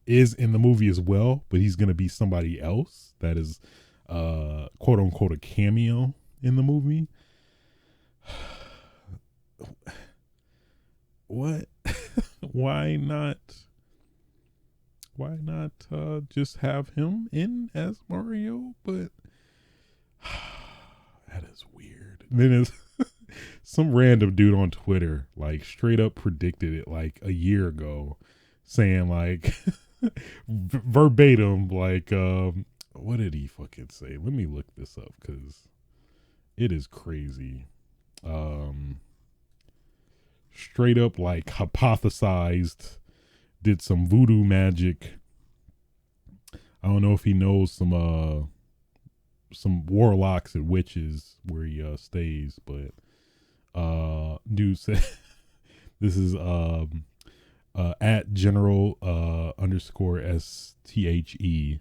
is in the movie as well, but he's gonna be somebody else that is quote unquote a cameo in the movie. What? Why not just have him in as Mario? But that is weird. And then it's some random dude on Twitter like straight up predicted it like a year ago, saying like verbatim, like what did he fucking say? Let me look this up because it is crazy. Straight up like hypothesized, did some voodoo magic. I don't know if he knows some warlocks and witches where he stays, but dude said this is at general _STHE.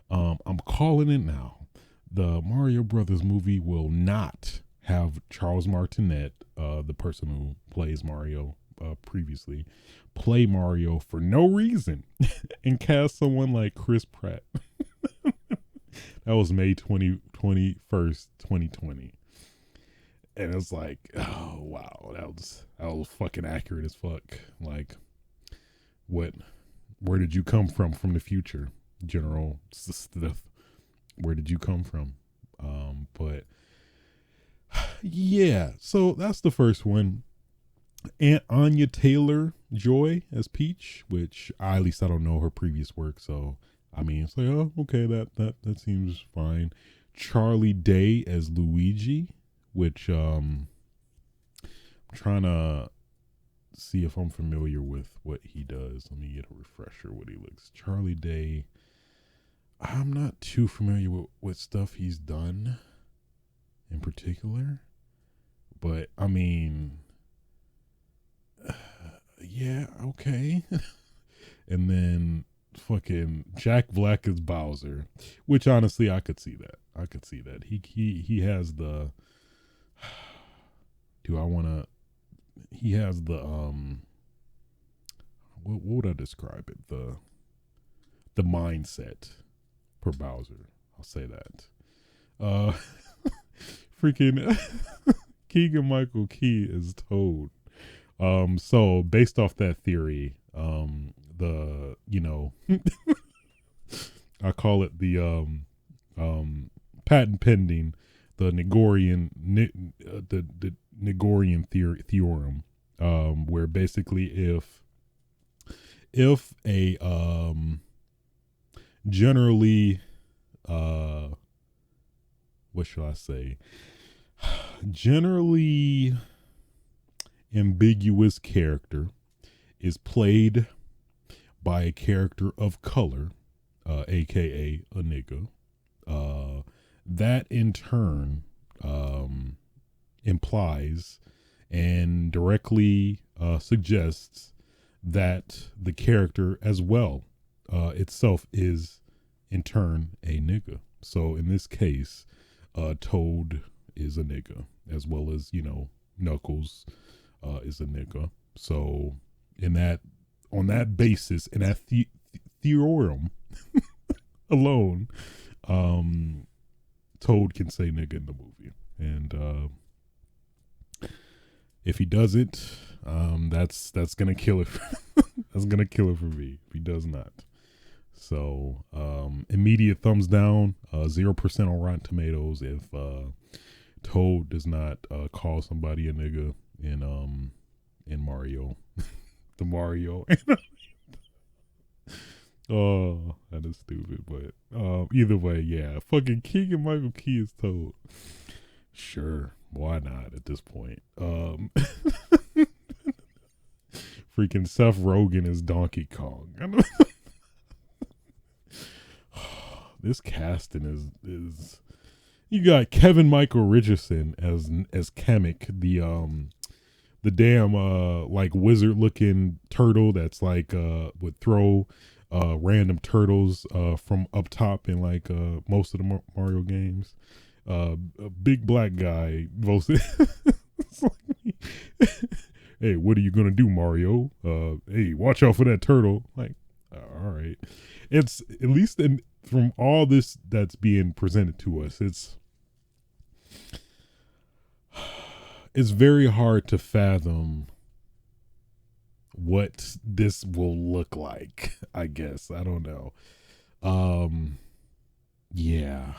I'm calling it now. The Mario Brothers movie will not have Charles Martinet, the person who plays Mario previously, play Mario for no reason and cast someone like Chris Pratt. That was May 21st, 2020. And it's like, oh wow, that was fucking accurate as fuck. Like, where did you come from the future, General Stuff? Where did you come from? But yeah, so that's the first one. Aunt Anya Taylor-Joy as Peach, which at least I don't know her previous work, so I mean it's like, oh okay, that seems fine. Charlie Day as Luigi, which I'm trying to see if I'm familiar with what he does. Let me get a refresher what he looks. Charlie Day, I'm not too familiar with what stuff he's done in particular, but I mean, yeah, okay. And then fucking Jack Black as Bowser, which honestly I could see that. He has the he has the what would I describe it? The mindset for Bowser. I'll say that. Freaking Keegan Michael Key is Toad. So based off that theory, the I call it the patent pending, the Negorian theorem, where basically if a generally what should I say, generally ambiguous character is played by a character of color, aka a nigga, that in turn implies and directly suggests that the character as well itself is in turn a nigga. So in this case, Toad is a nigga, as well as Knuckles is a nigga. So on that basis, in that theorem alone, Toad can say nigga in the movie, and if he doesn't, that's gonna kill it. That's gonna kill it for me if he does not. So immediate thumbs down, 0% on Rotten Tomatoes if Toad does not call somebody a nigga in Mario, the Mario. Oh, that is stupid, but either way, yeah, fucking Keegan Michael Key is Toad. Sure, why not at this point? Freaking Seth Rogen is Donkey Kong. This casting is you got Kevin Michael Richardson as Kamek, the damn like wizard looking turtle that's like would throw random turtles from up top in like most of the Mario games. A big black guy mostly. Hey, what are you gonna do, Mario? Hey, watch out for that turtle. Like, all right. It's at least from all this that's being presented to us, it's very hard to fathom what this will look like. I guess I don't know. Yeah.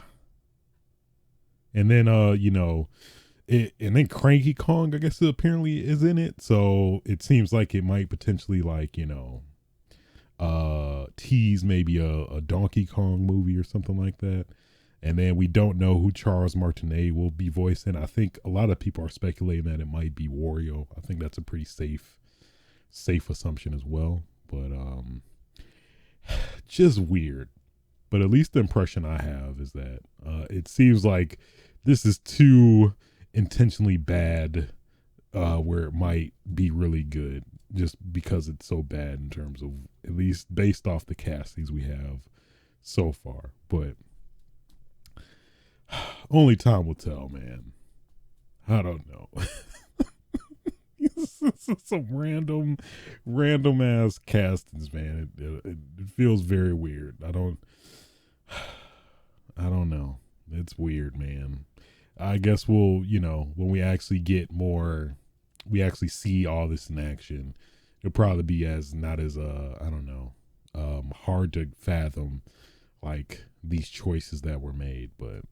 And then and then Cranky Kong, I guess, apparently is in it. So it seems like it might potentially like tease maybe a Donkey Kong movie or something like that. And then we don't know who Charles Martinet will be voicing. I think a lot of people are speculating that it might be Wario. I think that's a pretty safe assumption as well. But just weird. But at least the impression I have is that it seems like this is too intentionally bad where it might be really good, just because it's so bad in terms of, at least based off the castings we have so far. But only time will tell, man. I don't know. Some random ass castings, man. It feels very weird. I don't know. It's weird, man. I guess we'll, when we actually get more, we actually see all this in action, it'll probably be not as I don't know, hard to fathom like these choices that were made, but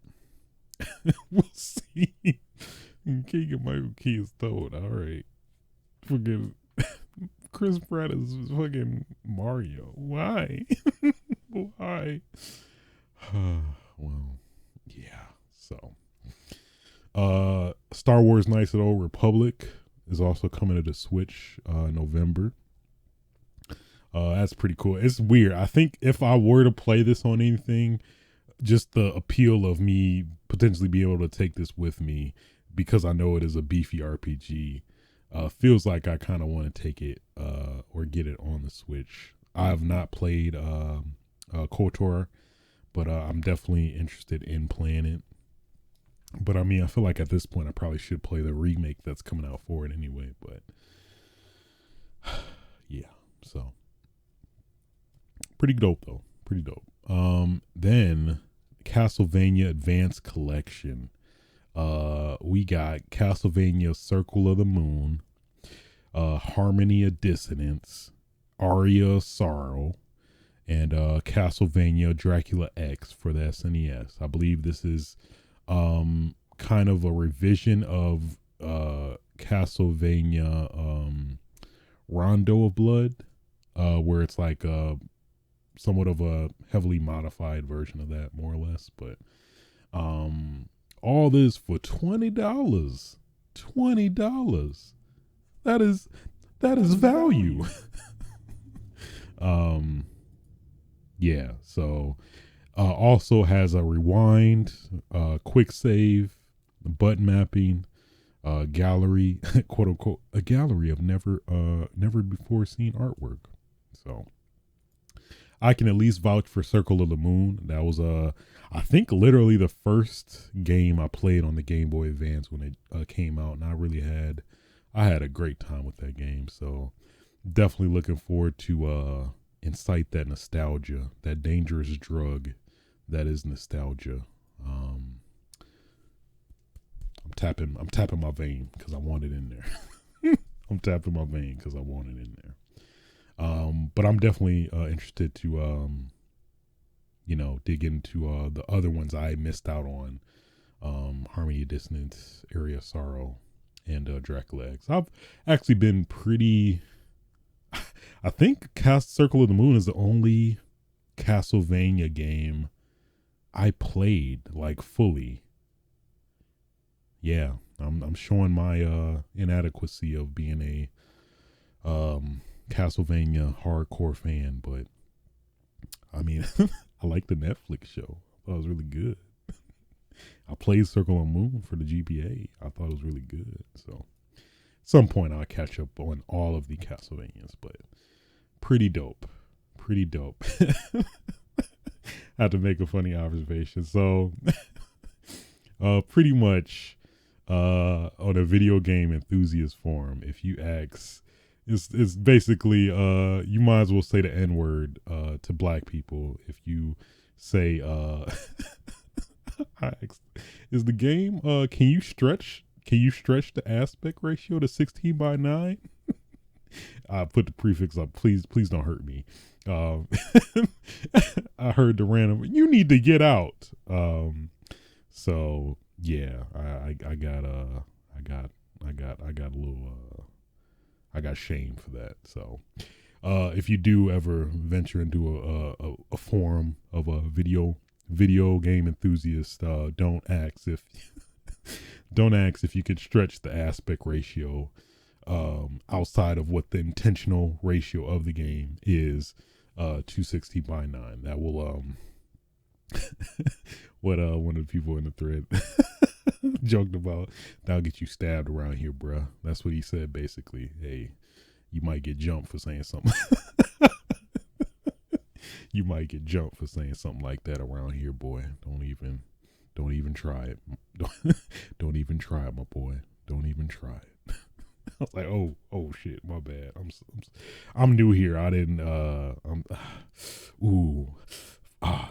we'll see. Keegan Michael Key is Toad. All right. Fucking Chris Pratt is fucking Mario. Why? Why? Well, yeah. So, Star Wars Knights of the Old Republic is also coming to the Switch in November. That's pretty cool. It's weird. I think if I were to play this on anything, just the appeal of me potentially being able to take this with me, because I know it is a beefy RPG, feels like I kind of want to take it or get it on the Switch. I have not played KOTOR, but I'm definitely interested in playing it. But I mean, I feel like at this point I probably should play the remake that's coming out for it anyway. But yeah, so pretty dope though. Pretty dope. Then Castlevania Advanced Collection. We got Castlevania Circle of the Moon. Harmony of Dissonance, Aria of Sorrow, and Castlevania Dracula X for the SNES. I believe this is kind of a revision of Castlevania Rondo of Blood, where it's like somewhat of a heavily modified version of that, more or less. But all this for $20. $20. That is value. Yeah. So also has a rewind, quick save, button mapping, gallery, quote unquote, a gallery of never before seen artwork. So I can at least vouch for Circle of the Moon. That was I think literally the first game I played on the Game Boy Advance when it came out, and I had a great time with that game. So definitely looking forward to incite that nostalgia, that dangerous drug that is nostalgia. I'm tapping my vein because I want it in there. I'm tapping my vein because I want it in there. But I'm definitely interested to dig into the other ones I missed out on. Harmony of Dissonance, Area of Sorrow, and Dracula X. I've actually been pretty. I think Circle of the Moon is the only Castlevania game I played like fully. Yeah, I'm showing my inadequacy of being a Castlevania hardcore fan, but I mean, I like the Netflix show. I thought it was really good. I played Circle of the Moon for the GBA. I thought it was really good. So at some point I'll catch up on all of the Castlevanias, but pretty dope. Pretty dope. I had to make a funny observation. So pretty much on a video game enthusiast forum, if you ask, it's basically you might as well say the N-word to black people if you say is the game can you stretch the aspect ratio to 16:9? I put the prefix up. Please don't hurt me. I heard the random you need to get out. So yeah, I got a little I got shamed for that. So if you do ever venture into a forum of a video game enthusiast, don't ask if you could stretch the aspect ratio outside of what the intentional ratio of the game is to 16:9. That will what one of the people in the thread joked about, that'll get you stabbed around here, bruh. That's what he said basically. Hey, you might get jumped for saying something. You might get jumped for saying something like that around here, boy. Don't even try it. Don't even try it, my boy. Don't even try it. I was like, oh shit, my bad. I'm new here. I didn't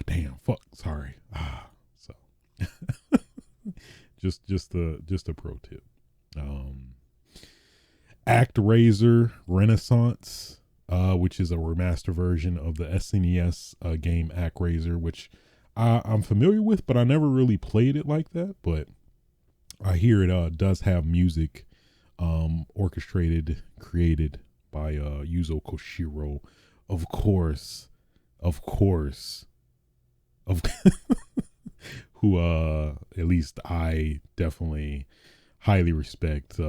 damn, fuck, sorry. So just a pro tip. ActRaiser Renaissance, which is a remaster version of the SNES game ActRaiser, which I'm familiar with, but I never really played it like that. But I hear it does have music created by Yuzo Koshiro, of course, who at least I definitely highly respect,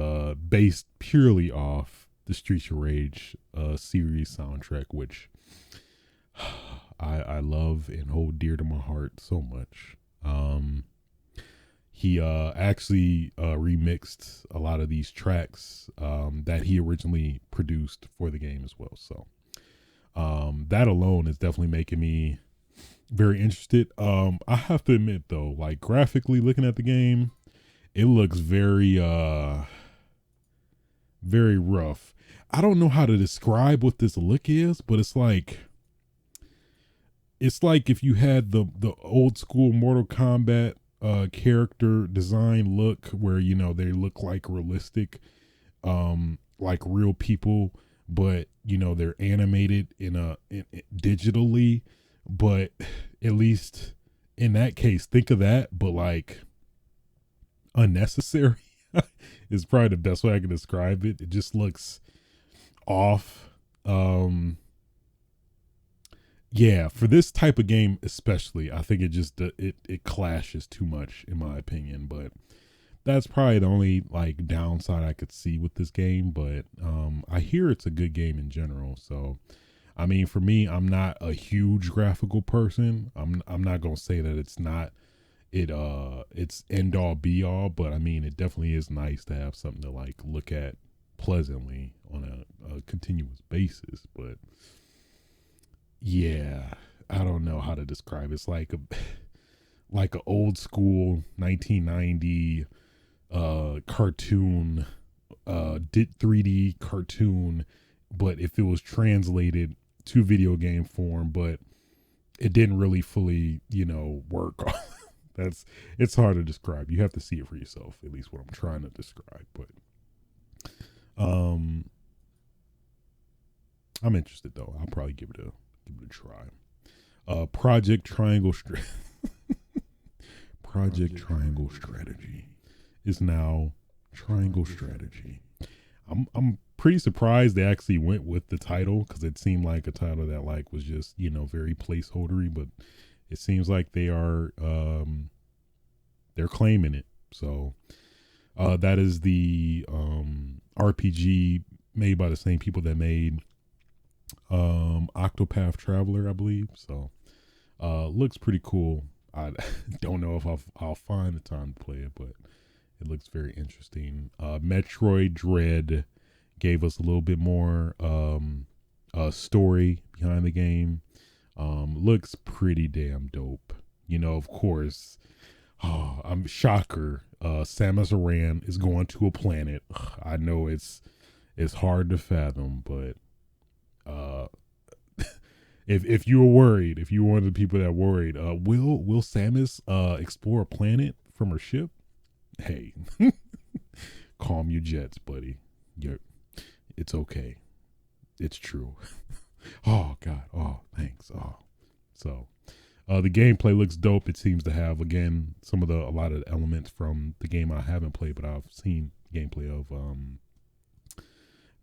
based purely off the Streets of Rage series soundtrack, which I love and hold dear to my heart so much. He actually remixed a lot of these tracks that he originally produced for the game as well. So that alone is definitely making me very interested. I have to admit though, like graphically looking at the game, it looks very very rough. I don't know how to describe what this look is, but it's like if you had the old school Mortal Kombat character design look where, you know, they look like realistic like real people, but you know they're animated digitally. But at least in that case, think of that, but like unnecessary is probably the best way I can describe it. It just looks off. Yeah, for this type of game especially, I think it just it clashes too much in my opinion. But that's probably the only like downside I could see with this game. But I hear it's a good game in general. So I mean, for me, I'm not a huge graphical person. I'm not gonna say that it's not it's end all be all, but I mean it definitely is nice to have something to like look at pleasantly on a continuous basis. But yeah, I don't know how to describe it. It's like a like an old school 1990 cartoon, did 3D cartoon, but if it was translated to video game form, but it didn't really fully, you know, work. It's hard to describe. You have to see it for yourself, at least what I'm trying to describe. But I'm interested though. I'll probably give it a try. Project Triangle Project Triangle Strategy is now Triangle Strategy. I'm pretty surprised they actually went with the title, because it seemed like a title that like was just, you know, very placeholdery, but it seems like they are they're claiming it. So that is the RPG made by the same people that made Octopath Traveler, I believe. So looks pretty cool. I don't know if I'll find the time to play it, but it looks very interesting. Metroid Dread gave us a little bit more story behind the game. Looks pretty damn dope. You know, of course, I'm shocker. Samus Aran is going to a planet. I know it's hard to fathom, but if you were worried, if you were one of the people that worried, will Samus explore a planet from her ship? Hey, calm your jets, buddy. It's okay. It's true. Oh God. Oh, thanks. Oh, so the gameplay looks dope. It seems to have, again, a lot of the elements from the game I haven't played, but I've seen gameplay of.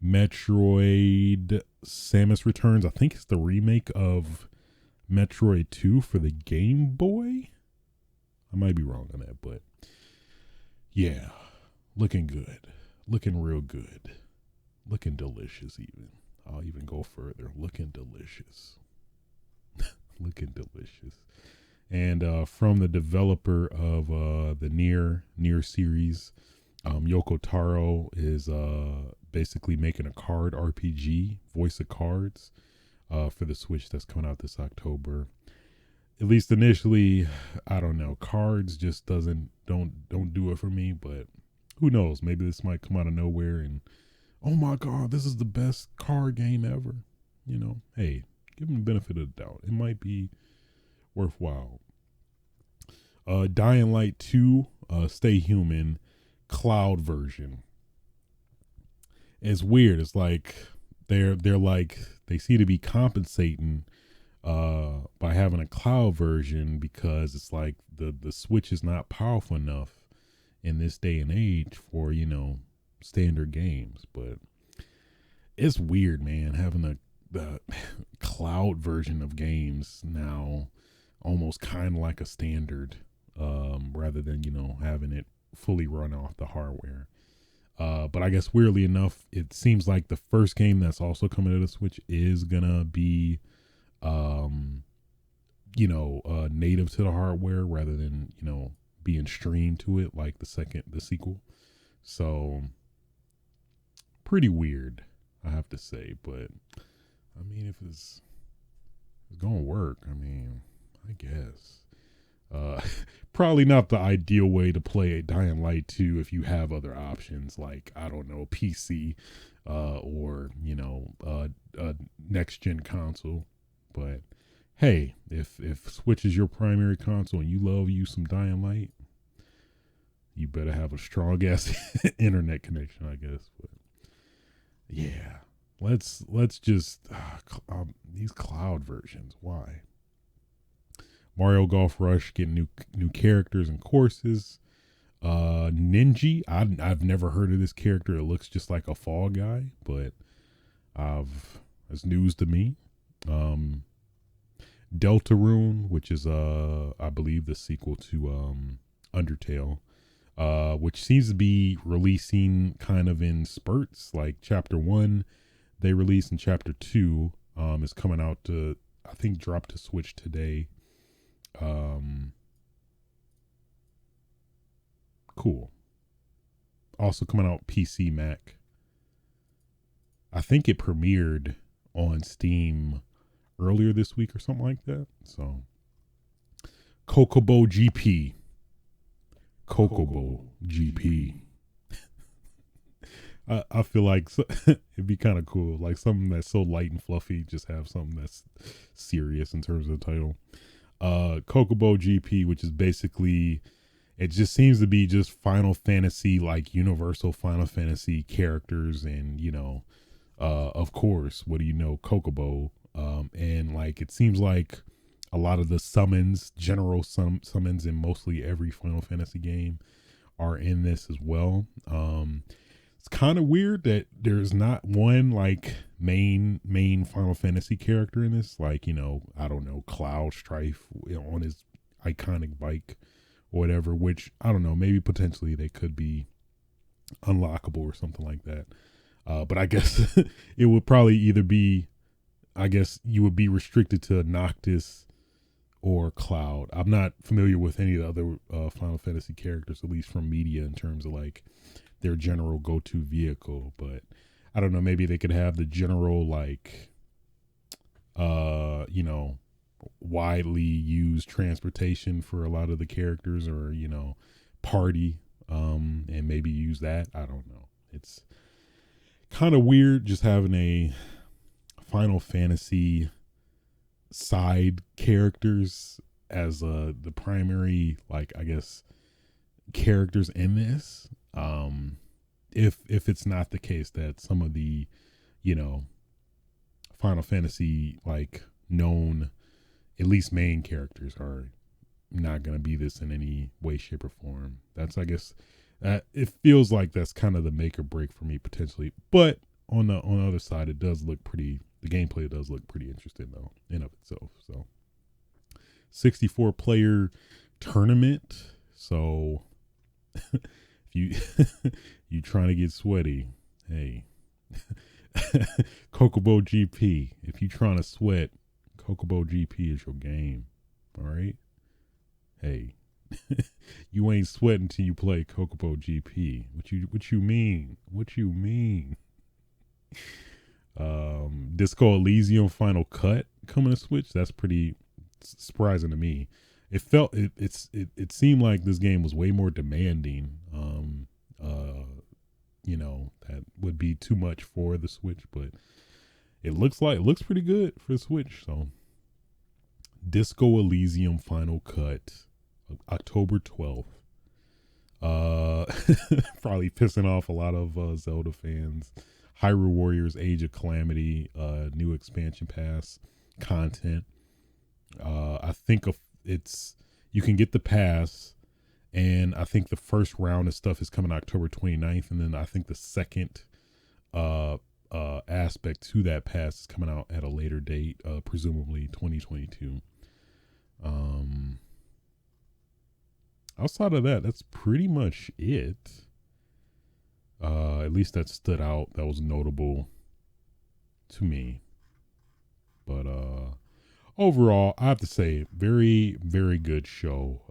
Metroid Samus Returns. I think it's the remake of Metroid 2 for the Game Boy. I might be wrong on that, but yeah, looking good. Looking real good. Looking delicious even. I'll even go further. Looking delicious. Looking delicious. And from the developer of the Nier series, Yoko Taro is basically making a card RPG, Voice of Cards, for the Switch that's coming out this October. At least initially, I don't know. Cards just don't do it for me, but who knows? Maybe this might come out of nowhere and, oh my God, this is the best card game ever. You know, hey, give them the benefit of the doubt. It might be worthwhile. Dying Light 2, Stay Human, cloud version. It's weird. It's like they're like, they seem to be compensating by having a cloud version, because it's like the Switch is not powerful enough in this day and age for, you know, standard games. But it's weird, man, having the cloud version of games now, almost kind of like a standard, rather than, you know, having it fully run off the hardware. But I guess weirdly enough, it seems like the first game that's also coming to the Switch is gonna be, native to the hardware rather than, you know, being streamed to it like the sequel. So pretty weird, I have to say. But I mean, if it's gonna work, I mean, I guess. Probably not the ideal way to play a Dying Light 2 if you have other options like, I don't know, PC, or, you know, a next gen console. But hey, if Switch is your primary console and you love you some Dying Light, you better have a strong ass internet connection, I guess. But Yeah, let's just these cloud versions. Why? Mario Golf Rush getting new characters and courses. Ninja, I've never heard of this character. It looks just like a Fall Guy, but it's news to me. Um, Deltarune, which is I believe the sequel to Undertale, which seems to be releasing kind of in spurts. Like chapter 1 they released, and chapter 2 is coming out to, I think, drop to Switch today. Cool. Also coming out PC, Mac. I think it premiered on Steam earlier this week or something like that. So Kokobo GP. Kokobo GP. I feel like it'd be kind of cool. Like something that's so light and fluffy, just have something that's serious in terms of the title. Kokobo GP, which is basically, it just seems to be just Final Fantasy, like universal Final Fantasy characters. And, of course, what do you know, Kokobo. And like, it seems like a lot of the summons, general summons in mostly every Final Fantasy game are in this as well. It's kind of weird that there's not one like main Final Fantasy character in this. Like, I don't know, Cloud Strife on his iconic bike or whatever, which I don't know, maybe potentially they could be unlockable or something like that. But I guess it would probably either be, I guess you would be restricted to Noctis or Cloud. I'm not familiar with any of the other Final Fantasy characters, at least from media, in terms of like their general go-to vehicle. But I don't know, maybe they could have the general like widely used transportation for a lot of the characters, or party, and maybe use that. I don't know. It's kind of weird just having a Final Fantasy side characters as the primary, like, I guess, characters in this. If it's not the case that some of the Final Fantasy like known, at least main characters, are not going to be this in any way, shape, or form. That's, I guess, it feels like that's kind of the make or break for me potentially. But on the other side, it does look pretty. The gameplay does look pretty interesting though, in of itself. So 64 player tournament. So if you trying to get sweaty, hey, Kokobo GP. If you trying to sweat, Kokobo GP is your game. All right. Hey, you ain't sweating till you play Kokobo GP. What you mean? What you mean? Disco Elysium Final Cut coming to Switch. That's pretty surprising to me. It seemed like this game was way more demanding. That would be too much for the Switch, but it looks pretty good for the Switch. So Disco Elysium Final Cut, October 12th. Probably pissing off a lot of Zelda fans. Hyrule Warriors Age of Calamity, new expansion pass content. I think you can get the pass, and I think the first round of stuff is coming October 29th, and then I think the second aspect to that pass is coming out at a later date, presumably 2022. Outside of that, that's pretty much it. At least that stood out. That was notable to me. But overall, I have to say, very, very good show.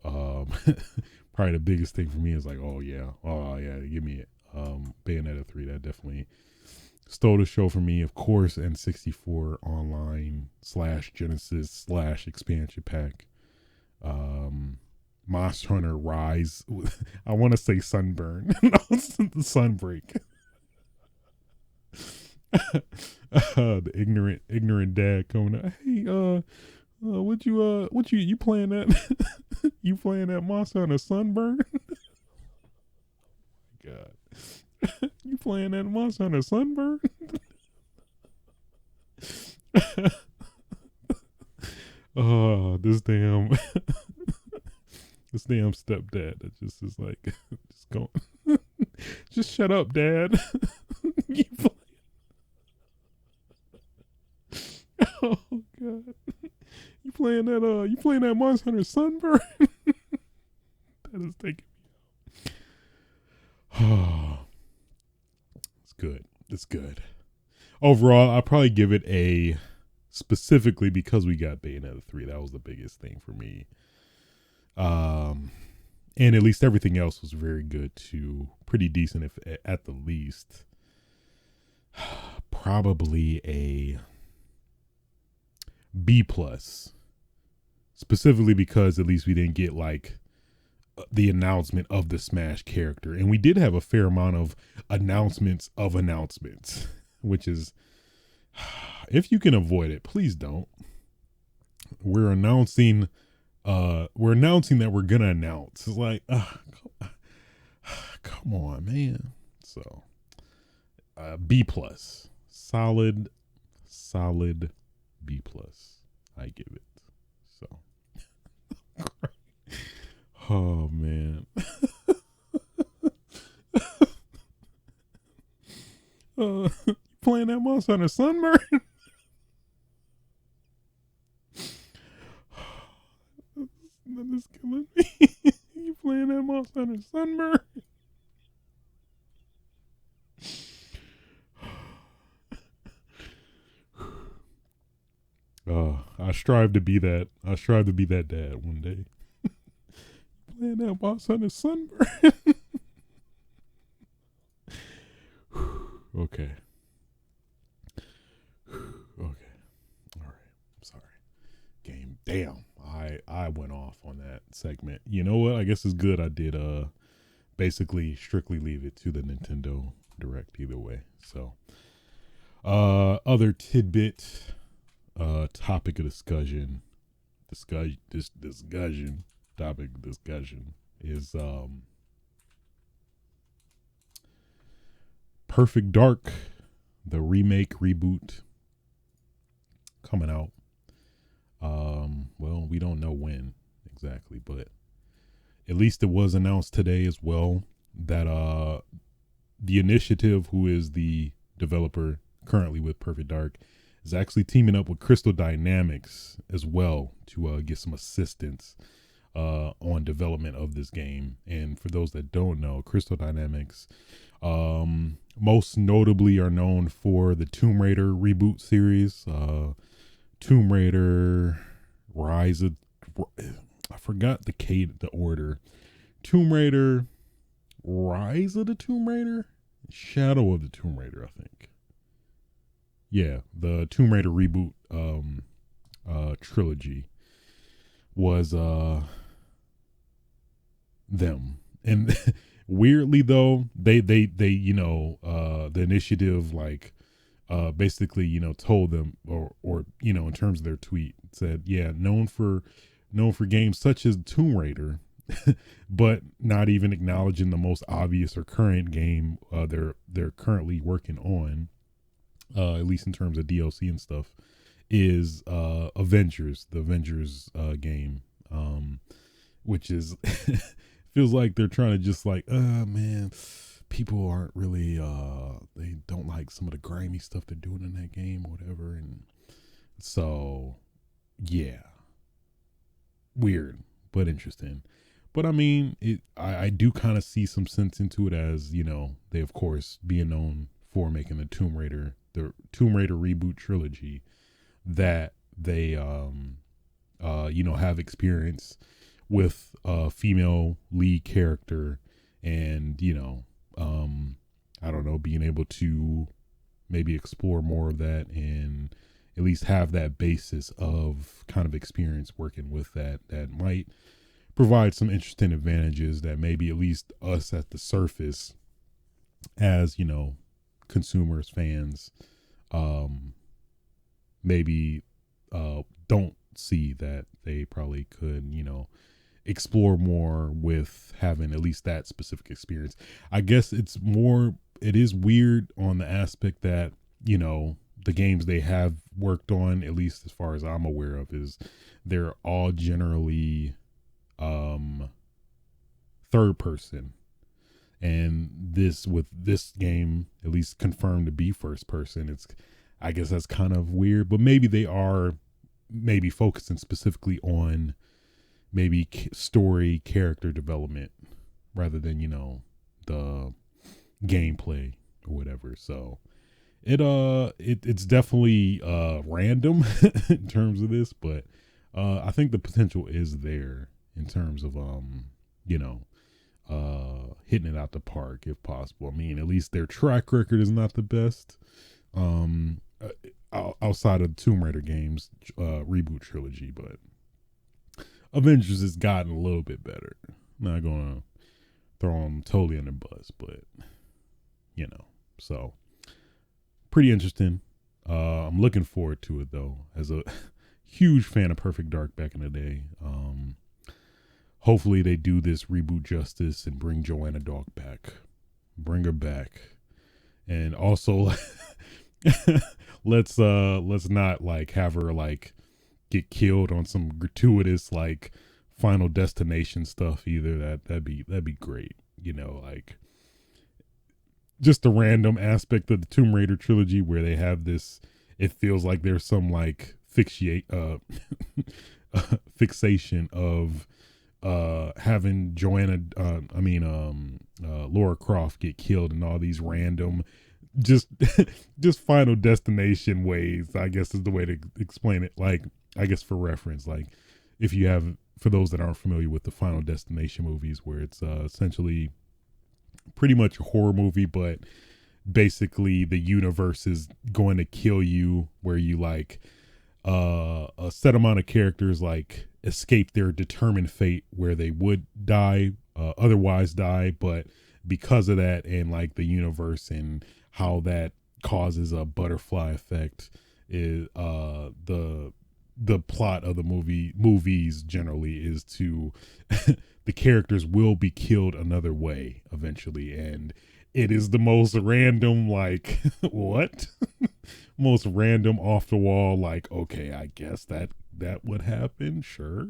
Probably the biggest thing for me is like, oh yeah, give me it. Bayonetta 3, that definitely stole the show for me. Of course, N64 Online / Genesis / expansion pack. Monster Hunter Rise. I want to say Sunburn. No, it's the Sunbreak. The ignorant dad coming out. Hey, what you playing that? You playing that Monster Hunter Sunburn? God. You playing that Monster Hunter Sunburn? Oh, this damn stepdad that just is like, just going, just shut up, dad. You oh god, you playing that Monster Hunter Sunburn? That is taking me. Oh, it's good. It's good. Overall, I'll probably give it a, specifically because we got Bayonetta 3. That was the biggest thing for me. And at least everything else was very good too. Pretty decent, if at the least. Probably a B plus. Specifically because at least we didn't get like the announcement of the Smash character. And we did have a fair amount of announcements, which is, if you can avoid it, please don't. We're announcing that we're gonna announce. It's like, come on, man. So B plus. Solid B plus. I give it. So oh man. Playing that Monster Hunter Sunburn? That is killing me. You playing that Monster Hunter Sunburn? I strive to be that. I strive to be that dad one day. Playing that Monster Hunter Sunburn? Okay. Okay. All right. I'm sorry. Game. Damn. I went off on that segment. You know what? I guess it's good I did basically strictly leave it to the Nintendo Direct either way. So other tidbit, topic of discussion is Perfect Dark, the remake reboot coming out. Well, we don't know when exactly, but at least it was announced today as well that the initiative, who is the developer currently with Perfect Dark, is actually teaming up with Crystal Dynamics as well to get some assistance on development of this game. And for those that don't know, Crystal Dynamics most notably are known for the Tomb Raider reboot series, Tomb Raider Rise of, I forgot the order. Tomb Raider, Rise of the Tomb Raider, Shadow of the Tomb Raider, I think. Yeah, the Tomb Raider reboot trilogy was them. And weirdly though, they the initiative basically told them or in terms of their tweet said, yeah, known for games such as Tomb Raider, but not even acknowledging the most obvious or current game they're currently working on, at least in terms of DLC and stuff, is Avengers, the Avengers game, which is feels like they're trying to just man, people aren't really they don't like some of the grimy stuff they're doing in that game or whatever. And so yeah, weird but interesting. But I mean, I do kind of see some sense into it, as they of course being known for making the Tomb Raider reboot trilogy, that they have experience with a female lead character, and I don't know, being able to maybe explore more of that and at least have that basis of kind of experience working with that might provide some interesting advantages that maybe at least us at the surface as consumers, fans, maybe don't see that they probably could explore more with having at least that specific experience. I guess it's more it is weird on the aspect that, you know, the games they have worked on, at least as far as I'm aware of, is they're all generally third person. And this, with this game at least confirmed to be first person, it's, I guess that's kind of weird, but maybe they are maybe focusing specifically on maybe story character development rather than, you know, the gameplay or whatever. So it's definitely random in terms of this, but I think the potential is there in terms of you know, hitting it out the park if possible. I mean, at least their track record is not the best outside of the Tomb Raider games reboot trilogy, but Avengers has gotten a little bit better. Not gonna throw them totally under the bus, but you know, so pretty interesting. I'm looking forward to it though, as a huge fan of Perfect Dark back in the day. Hopefully they do this reboot justice and bring Joanna Dark back. Bring her back. And also let's not like have her like get killed on some gratuitous like Final Destination stuff either. That'd be great. You know, like just the random aspect of the Tomb Raider trilogy where they have this, it feels like there's some like fixation of having Laura Croft get killed in all these random just Final Destination ways, I guess is the way to explain it. Like, I guess for reference, like if you have, for those that aren't familiar with the Final Destination movies, where it's essentially pretty much a horror movie, but basically the universe is going to kill you, where you like a set amount of characters like escape their determined fate where they would die, otherwise die, but because of that and like the universe and how that causes a butterfly effect, is the plot of the movies generally is to the characters will be killed another way eventually, and it is the most random, like what most random off the wall, like, okay, I guess that would happen, sure,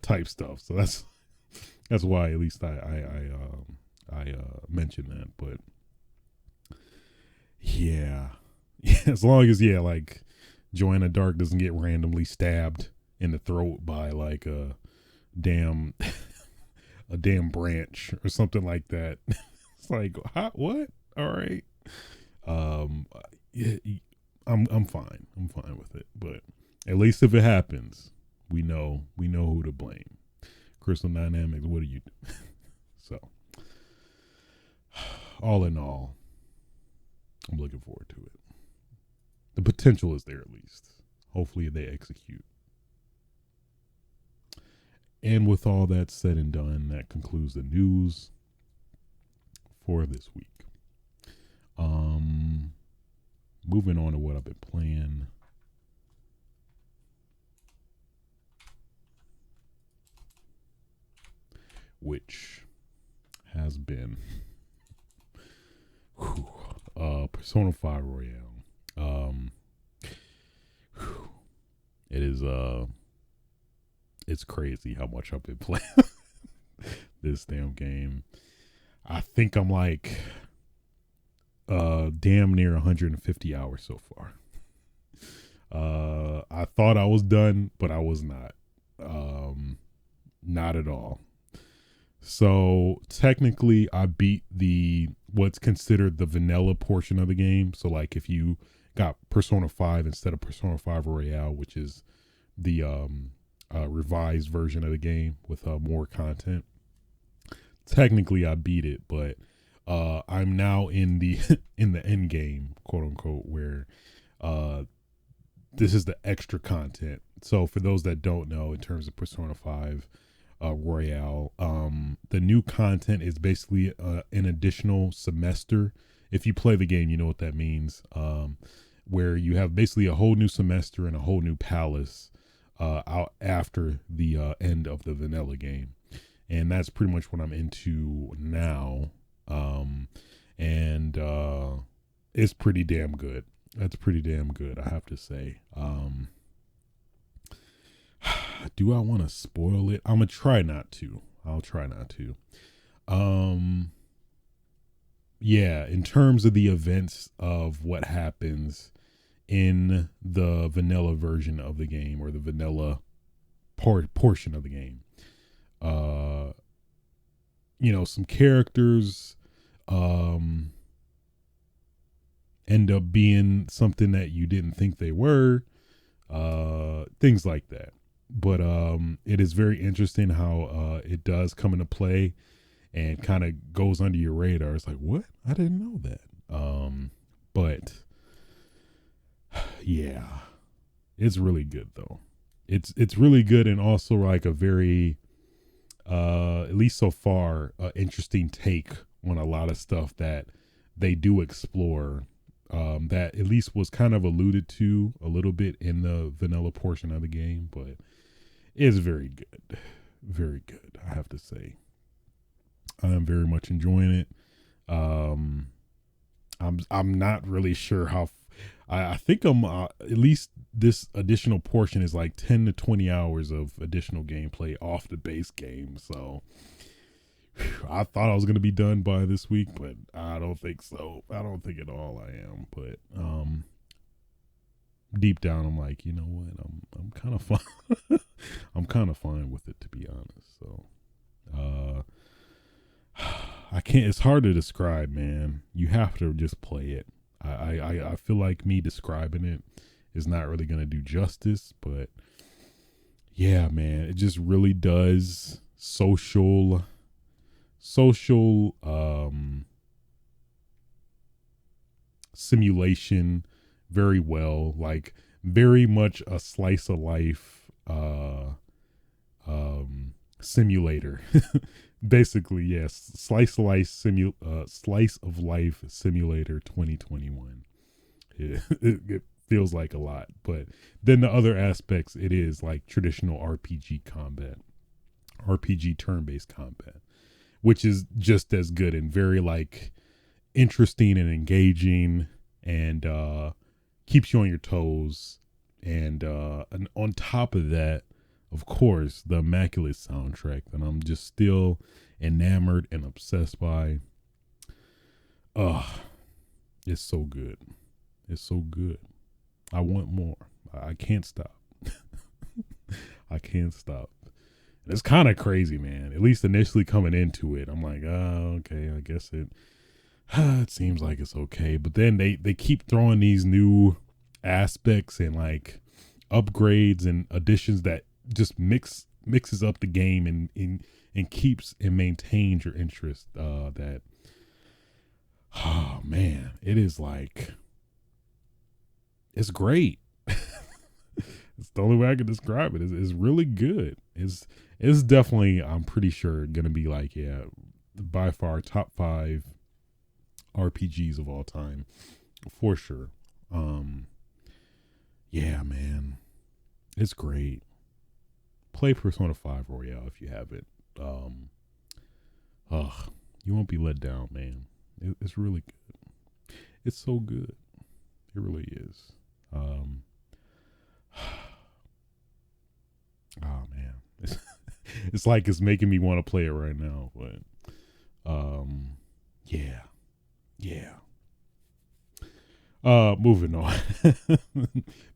type stuff. So that's why at least I mentioned that. But yeah, as long as like Joanna Dark doesn't get randomly stabbed in the throat by like a damn branch or something like that. It's like, what? All right. Yeah, I'm fine. I'm fine with it. But at least if it happens, we know who to blame. Crystal Dynamics, what do you do? So, all in all, I'm looking forward to it. The potential is there at least. Hopefully they execute. And with all that said and done, that concludes the news for this week. Moving on to what I've been playing. Which has been Persona 5 Royale. It is it's crazy how much I've been playing this damn game. I think I'm like damn near 150 hours so far. I thought I was done, but I was not. Not at all. So technically I beat what's considered the vanilla portion of the game. So like if you got Persona 5 instead of Persona 5 Royale, which is the revised version of the game with more content. Technically I beat it, but I'm now in the end game, quote unquote, where this is the extra content. So for those that don't know, in terms of Persona 5 Royale, the new content is basically an additional semester. If you play the game, you know what that means. Where you have basically a whole new semester and a whole new palace out after the end of the vanilla game. And that's pretty much what I'm into now. and it's pretty damn good. That's pretty damn good, I have to say. Do I want to spoil it? I'm gonna try not to. I'll try not to. Um, yeah, in terms of the events of what happens in the vanilla version of the game, or the vanilla portion of the game, uh, some characters um end up being something that you didn't think they were, things like that. But it is very interesting how it does come into play and kind of goes under your radar. It's like, what? I didn't know that. But yeah, it's really good though. It's really good, and also like a very at least so far interesting take on a lot of stuff that they do explore, that at least was kind of alluded to a little bit in the vanilla portion of the game, but it's very good. Very good, I have to say. I'm very much enjoying it. I'm not really sure how. I think I'm at least this additional portion is like 10 to 20 hours of additional gameplay off the base game. So I thought I was gonna be done by this week, but I don't think so. I don't think at all I am. But deep down, I'm like, you know what? I'm kind of fine. I'm kind of fine with it, to be honest. So I can't. It's hard to describe, man. You have to just play it. I feel like me describing it is not really gonna do justice, but yeah, man, it just really does social simulation very well, like very much a slice of life simulator. Basically, yes, slice of life simulator 2021. It feels like a lot, but then the other aspects, it is like traditional RPG combat, RPG turn-based combat, which is just as good and very like interesting and engaging, and keeps you on your toes. And on top of that, of course, the immaculate soundtrack that I'm just still enamored and obsessed by. It's so good. It's so good. I want more. I can't stop. I can't stop. It's kind of crazy, man. At least initially coming into it, I'm like, oh, okay, I guess it seems like it's okay. But then they keep throwing these new aspects and like upgrades and additions that just mixes up the game and keeps and maintains your interest. That, oh man, it is like, it's great. It's the only way I can describe it. It's really good. It's definitely, I'm pretty sure, gonna be like, yeah, by far top 5 RPGs of all time for sure. Yeah, man, it's great. Play Persona 5 Royale if you haven't. You won't be let down, man. It's really good. It's so good. It really is. Oh man, it's like it's making me want to play it right now. But yeah. Moving on.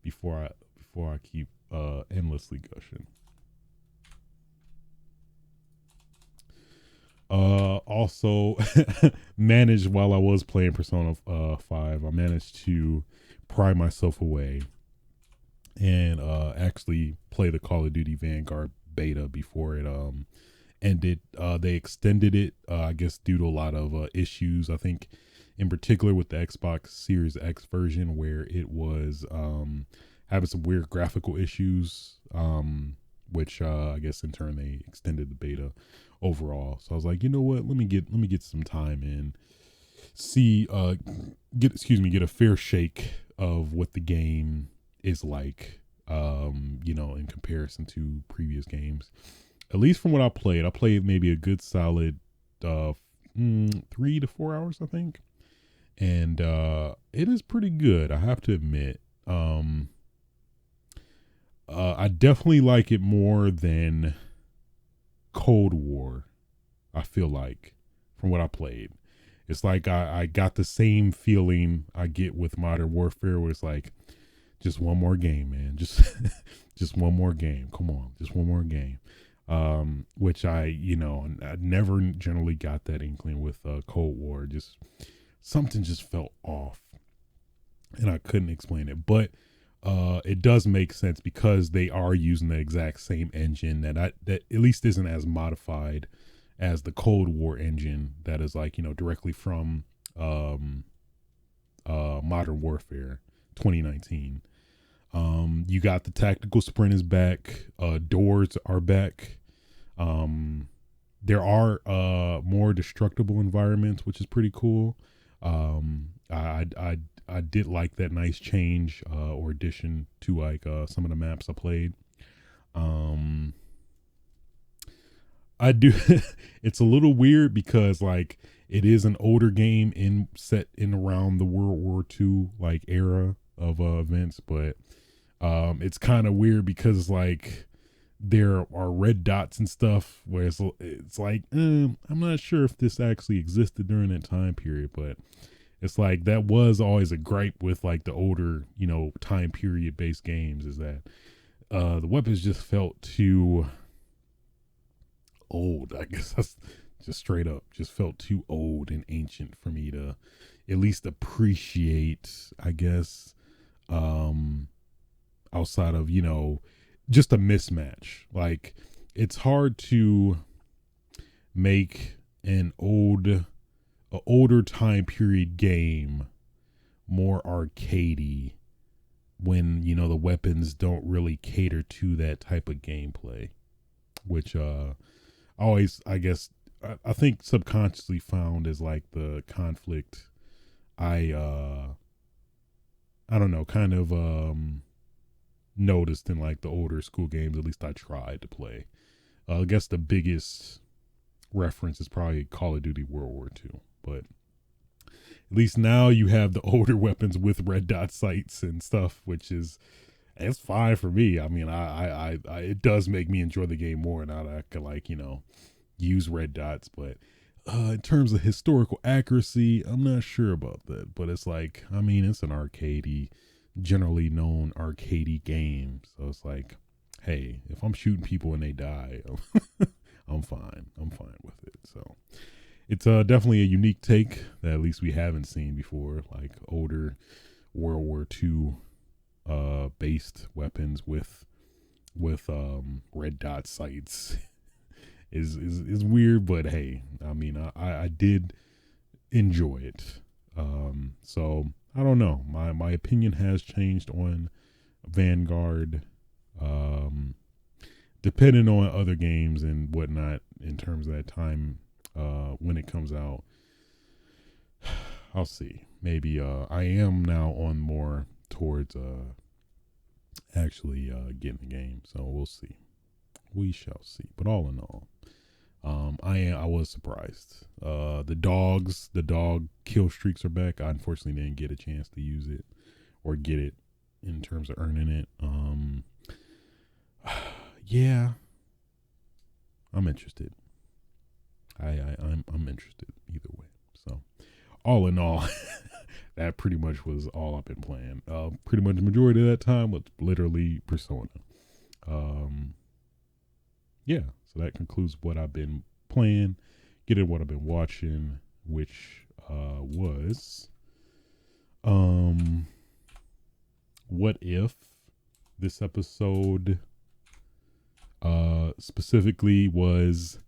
before I keep endlessly gushing. Also managed, while I was playing Persona 5, I managed to pry myself away and actually play the Call of Duty Vanguard beta before it ended. They extended it, I guess, due to a lot of issues. I think, in particular, with the Xbox Series X version, where it was having some weird graphical issues, which I guess in turn they extended the beta overall. So I was like, you know what? Let me get some time and see, get a fair shake of what the game is like, in comparison to previous games. At least from what I played maybe a good solid 3 to 4 hours, I think. and it is pretty good, I have to admit. I definitely like it more than Cold War. I feel like, from what I played, it's like I got the same feeling I get with Modern Warfare, where it's like, just one more game, man. Just just one more game. Come on, just one more game. Which I never generally got that inkling with Cold War. Just something just felt off, and I couldn't explain it. But it does make sense because they are using the exact same engine that at least isn't as modified as the Cold War engine that is like, directly from Modern Warfare 2019. You got the tactical sprint is back. Doors are back. There are more destructible environments, which is pretty cool. I did like that nice change or addition to like some of the maps I played. I do. It's a little weird because like it is an older game set in around the World War II like era of events, but it's kind of weird because like there are red dots and stuff where it's like I'm not sure if this actually existed during that time period, but it's like that was always a gripe with like the older time period based games, is that the weapons just felt too old. I guess that's just straight up just felt too old and ancient for me to at least appreciate, I guess, outside of just a mismatch. Like it's hard to make an older time period game more arcadey when the weapons don't really cater to that type of gameplay, which always, I guess, I think subconsciously found as like the conflict I don't know, kind of noticed in like the older school games, at least I tried to play. I guess the biggest reference is probably Call of Duty World War II, but at least now you have the older weapons with red dot sights and stuff, which is, it's fine for me. I mean, I it does make me enjoy the game more now that I can like use red dots, but in terms of historical accuracy, I'm not sure about that. But it's like, I mean, it's an arcadey, generally known arcadey game, so it's like, hey, if I'm shooting people and they die, I'm fine. I'm fine with it. So it's definitely a unique take that at least we haven't seen before, like older World War II based weapons with red dot sights is weird, but hey, I mean, I did enjoy it. So I don't know. My opinion has changed on Vanguard. Depending on other games and whatnot in terms of that time when it comes out, I'll see. Maybe I am now on more towards actually getting the game, so we'll see. We shall see. But all in all, I was surprised. The dog kill streaks are back. I unfortunately didn't get a chance to use it or get it in terms of earning it. Yeah, I'm interested. I'm interested either way. So all in all, that pretty much was all I've been playing. Pretty much the majority of that time was literally Persona. Yeah, so that concludes what I've been playing. Get in what I've been watching, which was what if this episode specifically was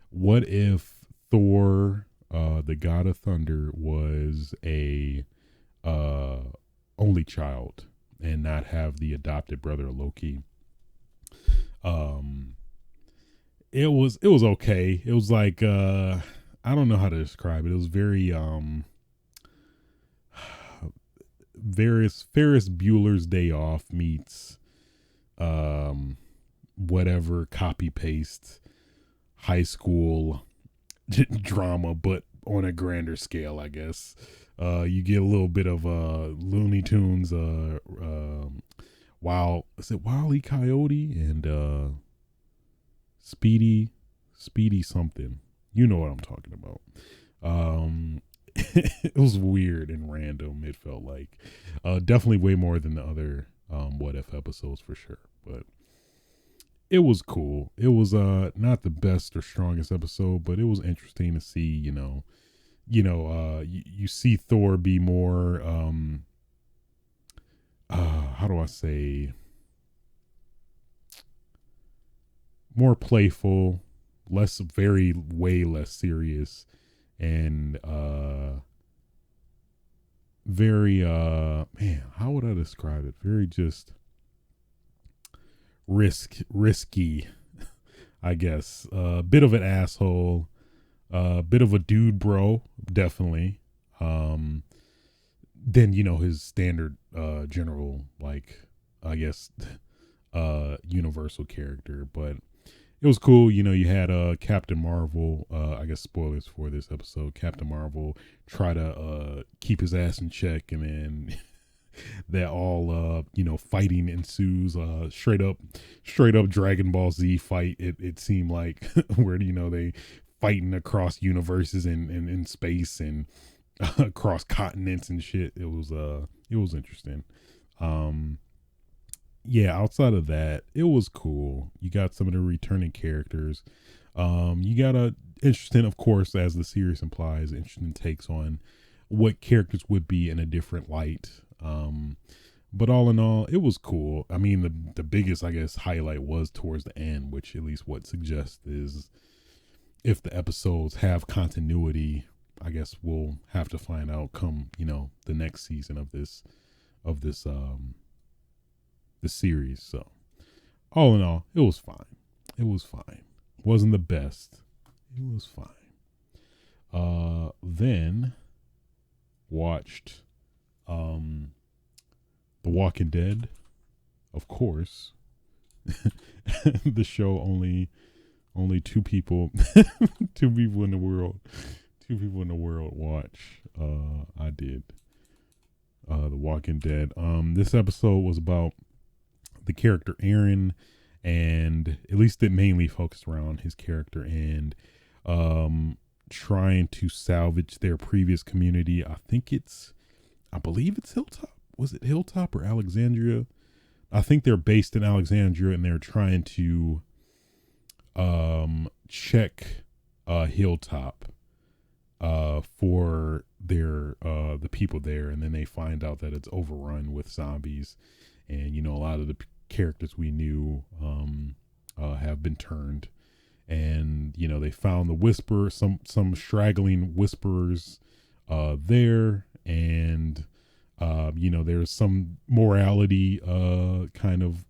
what if Thor the God of Thunder was a only child and not have the adopted brother Loki. It was okay. It was like I don't know how to describe it. It was very Ferris Bueller's Day Off meets whatever copy paste high school drama, but on a grander scale, I guess. You get a little bit of Looney Tunes, is it Wile E. Coyote and Speedy, Speedy something. You know what I'm talking about. It was weird and random. It felt like definitely way more than the other What If episodes for sure, but it was cool. It was not the best or strongest episode, but it was interesting to see. You see Thor be more how do I say, more playful, way less serious, and very man, how would I describe it? Very just risky, I guess. A bit of an asshole, a bit of a dude bro, definitely. Then his standard general, like, I guess universal character, but it was cool. You had Captain Marvel, I guess spoilers for this episode, Captain Marvel try to keep his ass in check, and then that all fighting ensues, straight up Dragon Ball Z fight. It seemed like where they fighting across universes and in space and across continents and shit. It was interesting. Yeah, outside of that, it was cool. You got some of the returning characters. You got a interesting, of course, as the series implies, interesting takes on what characters would be in a different light. But all in all, it was cool. I mean, the biggest, I guess, highlight was towards the end, which at least what suggests is if the episodes have continuity, I guess we'll have to find out come, the next season of this the series. So all in all, it was fine. It was fine. Wasn't the best. It was fine. Then watched The Walking Dead, of course. The show only two people two people in the world watch. I did The Walking Dead. This episode was about the character Aaron, and at least it mainly focused around his character and trying to salvage their previous community. I believe it's Hilltop. Was it Hilltop or Alexandria? I think they're based in Alexandria, and they're trying to check Hilltop for their the people there, and then they find out that it's overrun with zombies, and a lot of the characters we knew have been turned, and they found the whisperer, some straggling whisperers there, and there's some morality kind of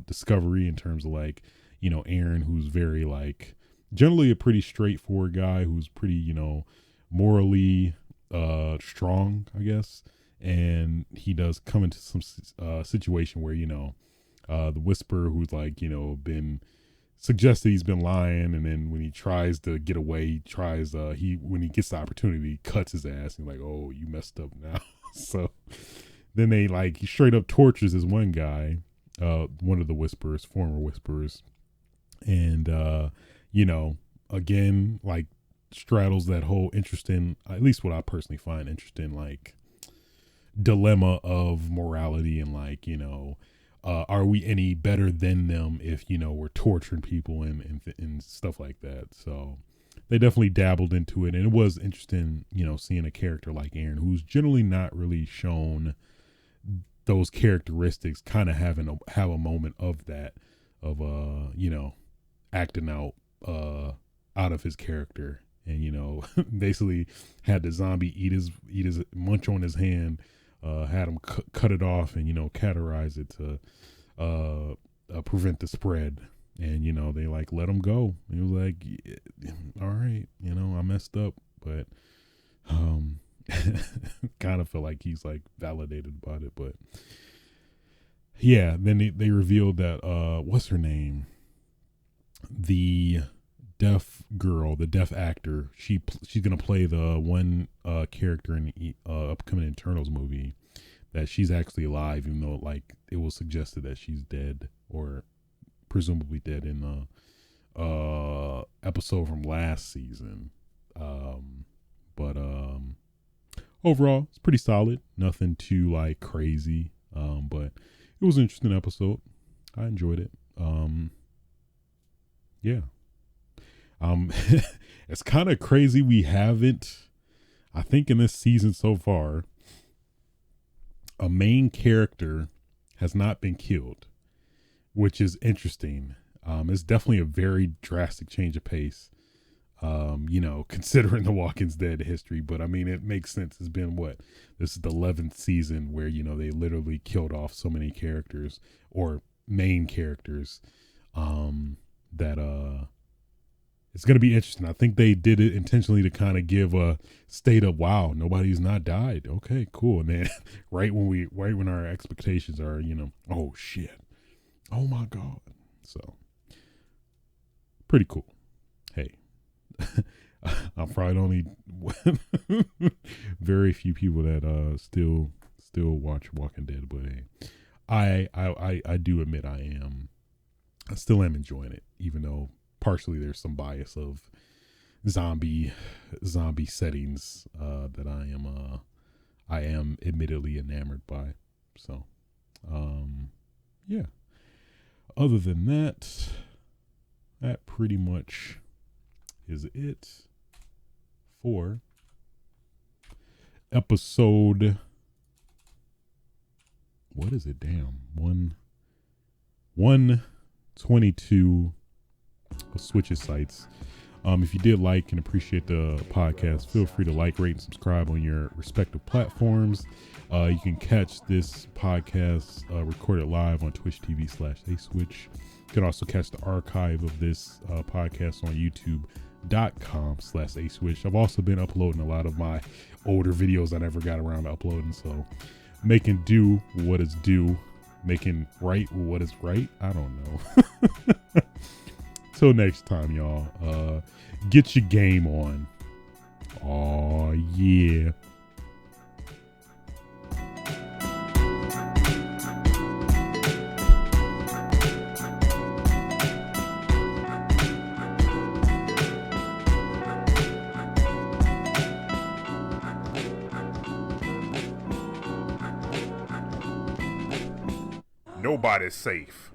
discovery in terms of like Aaron, who's very like generally a pretty straightforward guy who's pretty morally strong, I guess, and he does come into some situation where the whisperer, who's like been suggested he's been lying, and then when he tries to get away, when he gets the opportunity, he cuts his ass and like, oh, you messed up now. So then they he straight up tortures this one guy, one of the whisperers, former whisperers, and again, like, straddles that whole interesting, at least what I personally find interesting, like, dilemma of morality and like, are we any better than them if we're torturing people and stuff like that. So they definitely dabbled into it, and it was interesting seeing a character like Aaron, who's generally not really shown those characteristics, kind of have a moment of that, of acting out of his character, and basically had the zombie eat his munch on his hand, had him cut it off and cauterize it to prevent the spread, and they like let him go. He was like, yeah, all right, I messed up, but kind of feel like he's like validated about it. But yeah, then they revealed that what's her name, the deaf girl, the deaf actor, she's gonna play the one character in the upcoming Eternals movie. That she's actually alive, even though like it was suggested that she's dead or presumably dead in the episode from last season. But overall, it's pretty solid. Nothing too like crazy. But it was an interesting episode. I enjoyed it. Yeah. It's kind of crazy we haven't, I think in this season so far, a main character has not been killed, which is interesting. It's definitely a very drastic change of pace, considering the Walking Dead history. But I mean, it makes sense. It's been this is the 11th season where, they literally killed off so many characters or main characters, that it's going to be interesting. I think they did it intentionally to kind of give a state of, wow, nobody's not died. Okay, cool. And then right when our expectations are, oh shit, oh my God. So pretty cool. Hey, I'm probably only very few people that still watch Walking Dead, but hey, I do admit I still am enjoying it, even though partially there's some bias of zombie settings that I am admittedly enamored by. So yeah. Other than that pretty much is it for episode, what is it? Damn. 122 of Switches Sites. If you did like and appreciate the podcast, feel free to like, rate, and subscribe on your respective platforms. You can catch this podcast recorded live on Twitch TV/aswitch. You can also catch the archive of this podcast on youtube.com/aswitch. I've also been uploading a lot of my older videos I never got around to uploading, so making do what is due, making right what is right. I don't know. Till next time, y'all. Get your game on. Aw, yeah. Nobody's safe.